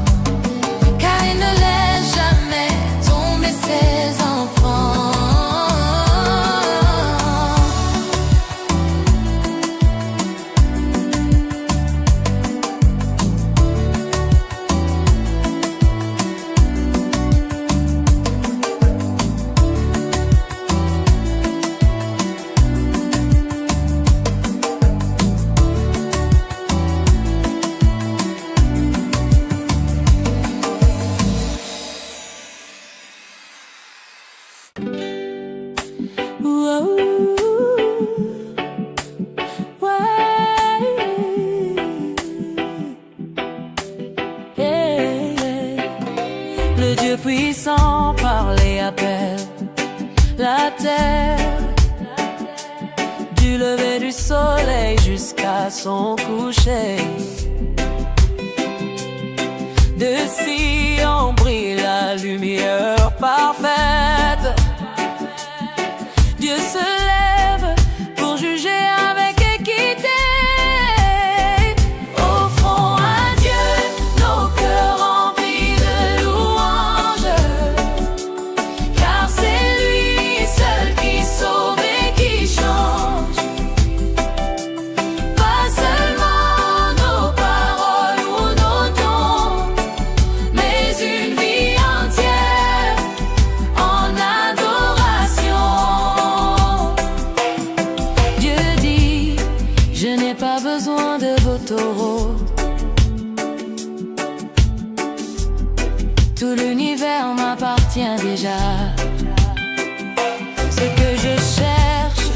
car il ne laisse jamais tomber ses enfants. Le Dieu puissant parle et appelle la terre, du lever du soleil jusqu'à son coucher. De Sion brille la lumière parfaite. Dieu se lève pour juger avec équité. Offrons à Dieu nos cœurs remplis de louanges, car c'est lui seul qui sauve et qui change. Pas seulement nos paroles ou nos dons, mais une vie entière en adoration. Dieu dit, je n'ai pas besoin de vos taureaux. Tout l'univers m'appartient déjà. Ce que je cherche,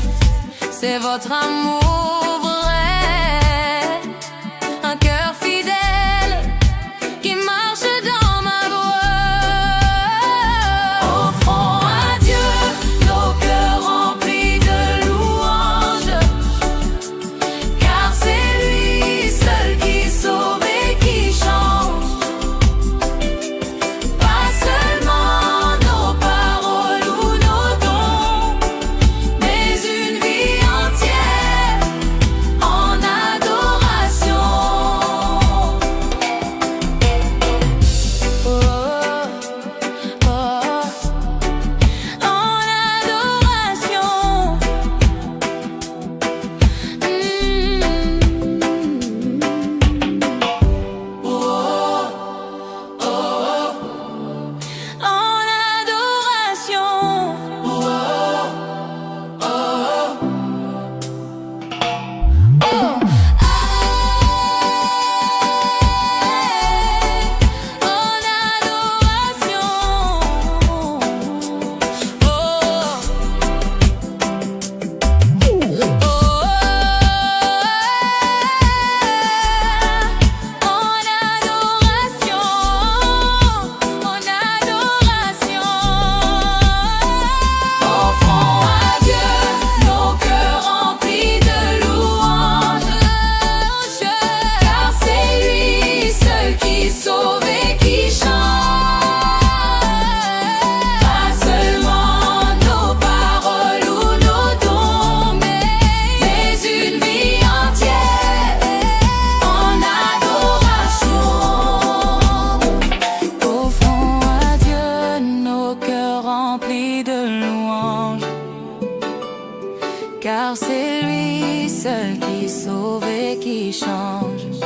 c'est votre amour vrai. Un cœur fidèle qui marche dans ma voie. Offrons à Dieu nos cœurs remplis de louanges, car c'est lui seul qui sauve et qui change. Pas seulement nos paroles ou nos dons, mais une vie entière lui seul qui sauve et qui change.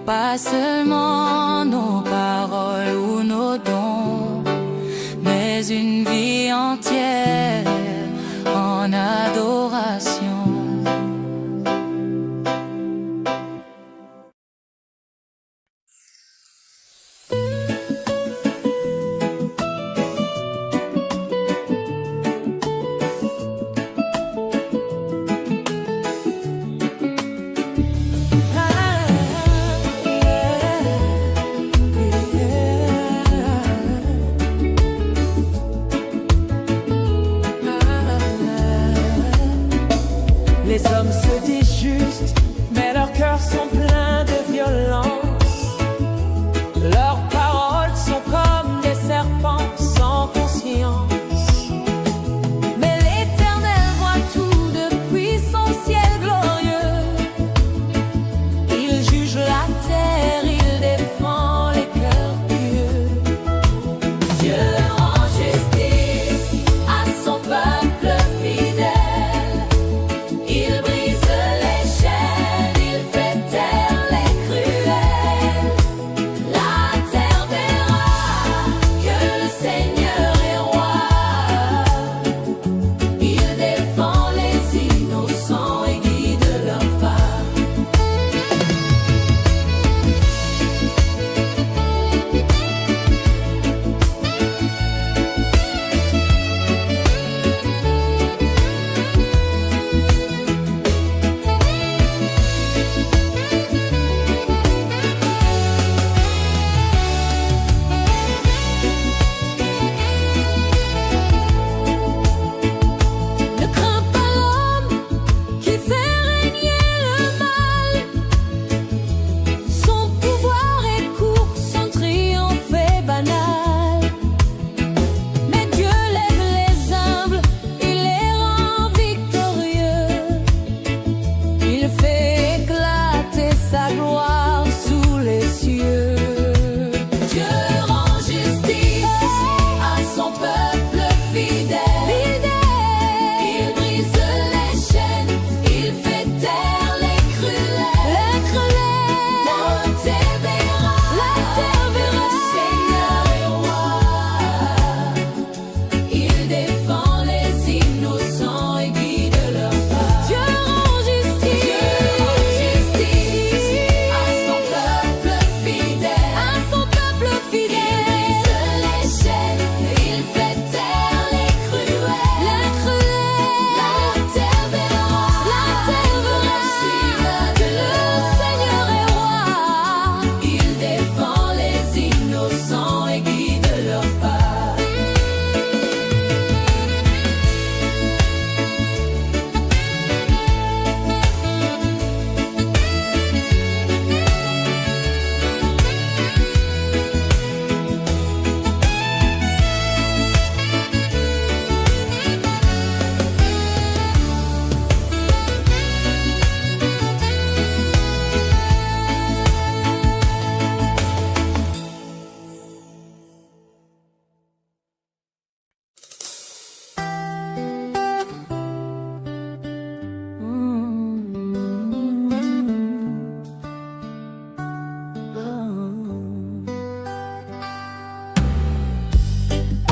Pas seulement nos paroles ou nos dons, mais une vie entière en adoration. Les hommes se disent justes, mais leurs cœurs sont pleins de violence. Leurs paroles sont comme des serpents sans conscience. Mais l'Éternel voit tout depuis son ciel glorieux. Il juge la terre, il défend les cœurs pieux. Dieu rend justice à son peuple fidèle. Il brise les chaînes, il fait taire les cruels. La terre verra que le Seigneur est roi. Il défend les innocents et guide leurs pas. Ne crains pas l'homme qui fait régner le mal. Son pouvoir est court, son triomphe est banal. Mais Dieu lève les humbles, il les rend victorieux. Il fait éclater sa gloire sous les cieux. Dieu rend justice à son peuple fidèle. Il brise les chaînes, il fait taire les cruels. La terre verra que le Seigneur est roi. Il défend les innocents et guide leurs pas. Dieu rend justice à son peuple fidèle. Il brise les chaînes, il fait taire les cruels. La terre verra que le Seigneur est roi. Il défend les innocents et guide leurs pas.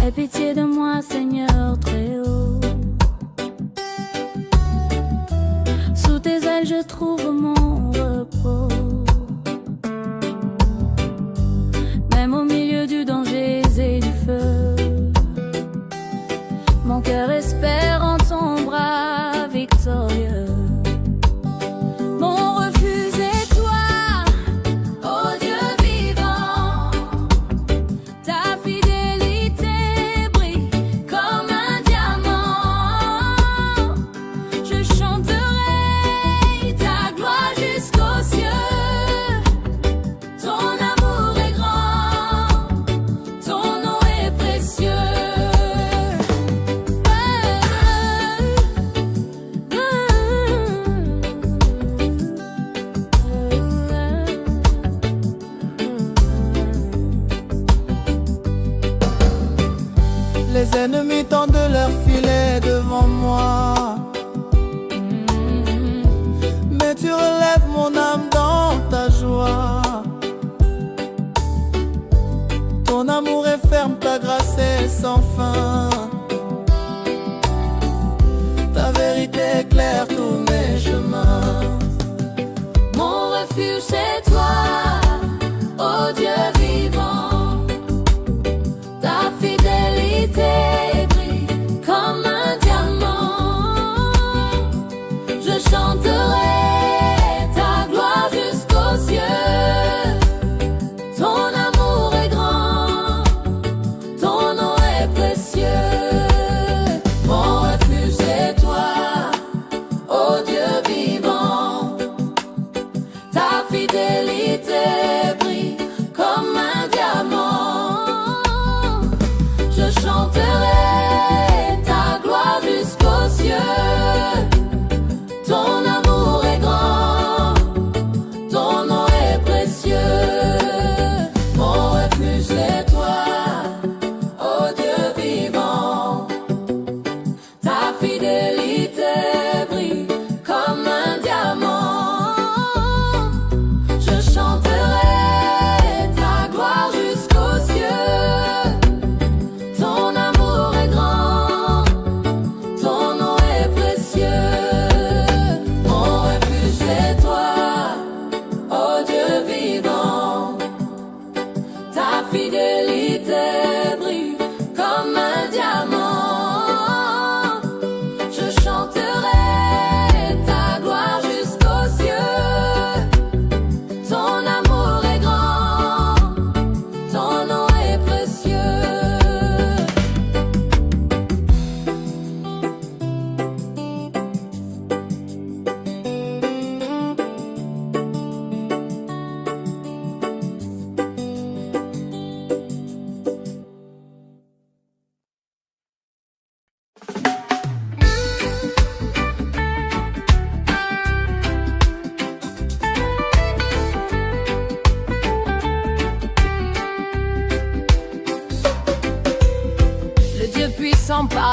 Aie pitié de moi, Seigneur très haut. Sous tes ailes, je trouve mon repos. Même au milieu du danger et du feu, mon cœur espère en ton bras victorieux. Mon refuge est toi, Ô Dieu vivant, ta fidélité brille comme un diamant. Je chanterai ta gloire jusqu'aux cieux. Ton amour est grand, ton nom est précieux.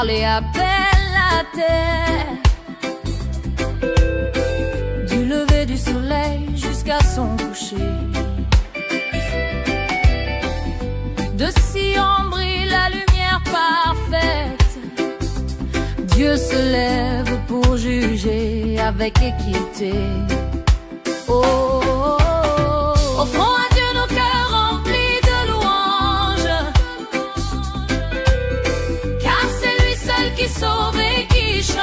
parler à peine la terre. Du lever du soleil jusqu'à son coucher, de Sion brille la lumière parfaite. Dieu se lève pour juger avec équité. Oh, oh, oh. Offrons à Dieu nos cœurs remplis de louanges, car c'est lui seul qui sauve et qui change.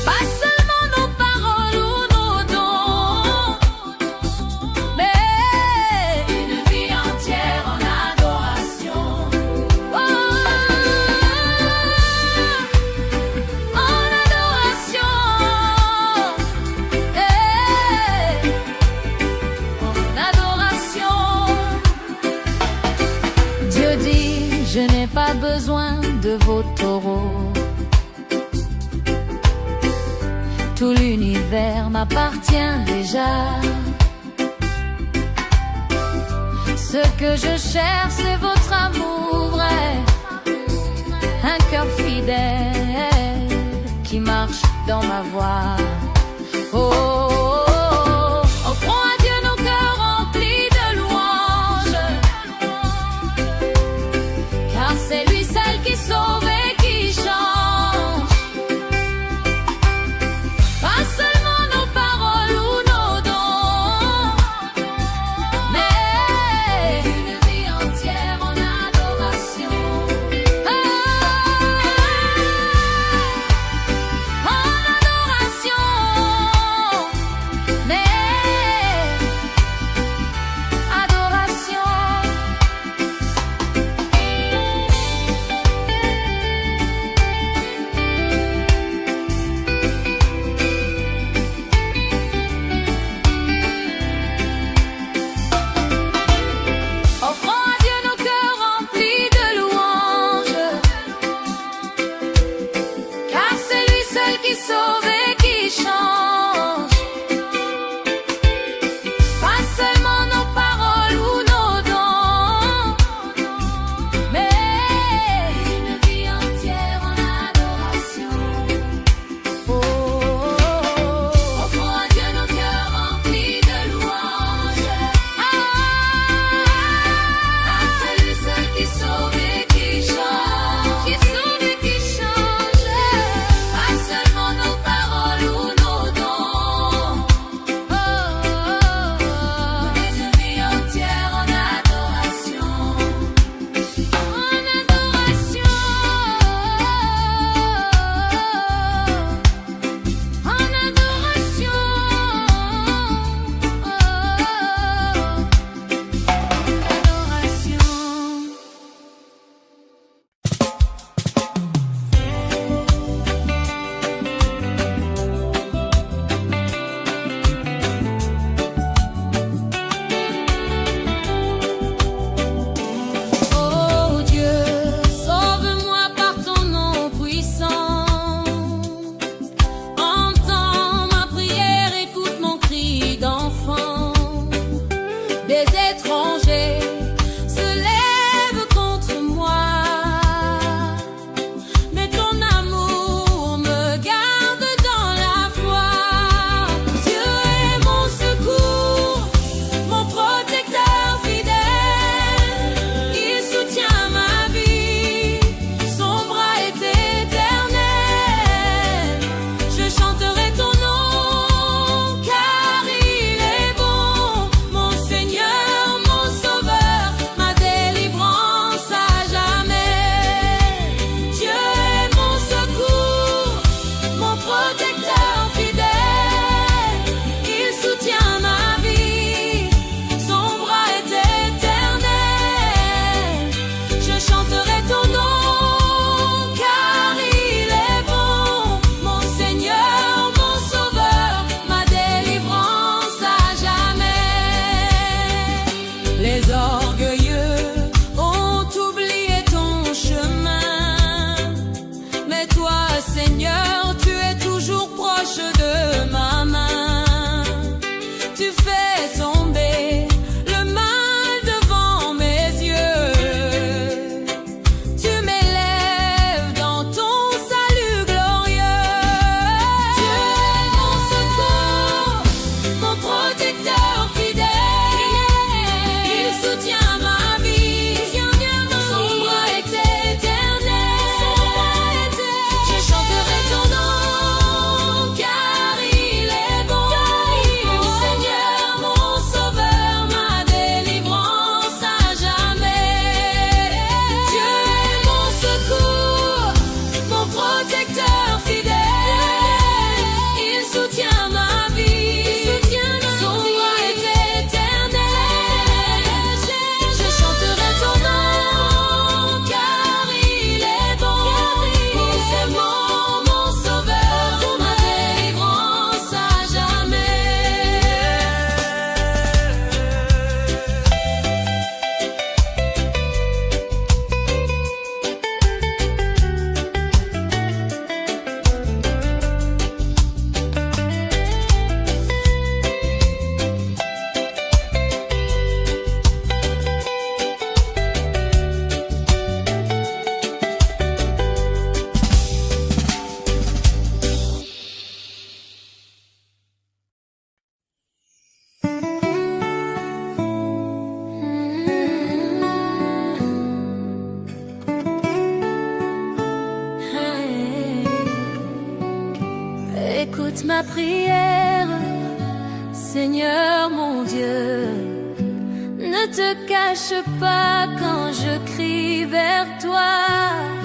Pas seulement nos paroles ou nos dons, mais une vie entière en adoration. Oh, en adoration. En adoration. Dieu dit, je n'ai pas besoin de vos taureaux. Tout l'univers m'appartient déjà. Ce que je cherche, c'est votre amour vrai, un cœur fidèle qui marche dans ma voie. Oh, oh, oh. Offrons à Dieu nos cœurs remplis de louanges, car c'est lui seul qui sauve et qui change. Pas seulement nos paroles ou nos dons, mais une vie entière en adoration. En adoration, mais adoration. Offrons à Dieu nos cœurs remplis de louanges, car c'est lui seul qui sauve et qui change. Pas seulement nos paroles ou nos dons, mais une vie entière en adoration. Oh, oh, oh. Offrons à Dieu nos cœurs remplis de louanges, c'est lui seul qui sauve et qui change. Qui sauve et qui change. Pas seulement nos paroles ou nos dons, oh, oh, oh. Mais une vie entière en adoration. En adoration. En adoration. Adoration. Oh Dieu, sauve-moi par ton nom puissant. Entends ma prière, écoute mon cri d'enfant. Des étrangers se lèvent contre moi, mais ton amour me garde dans la foi. Dieu est mon secours, mon protecteur fidèle. Il soutient ma vie, son bras est éternel. Je chanterai ton nom, car il est bon. Mon Seigneur, mon Sauveur, ma délivrance à jamais. Dieu est mon secours, mon protecteur fidèle. Il soutient ma vie, son bras est éternel. Je chanterai ton nom, car il est bon. Mon Seigneur, mon Sauveur, ma délivrance à jamais. Les orgueilleux ont oublié ton chemin, mais toi, Seigneur, tu es toujours proche de ma main. Tu fais tomber le mal devant mes yeux. écoute ma prière, Seigneur mon Dieu. Ne te cache pas quand je crie vers toi.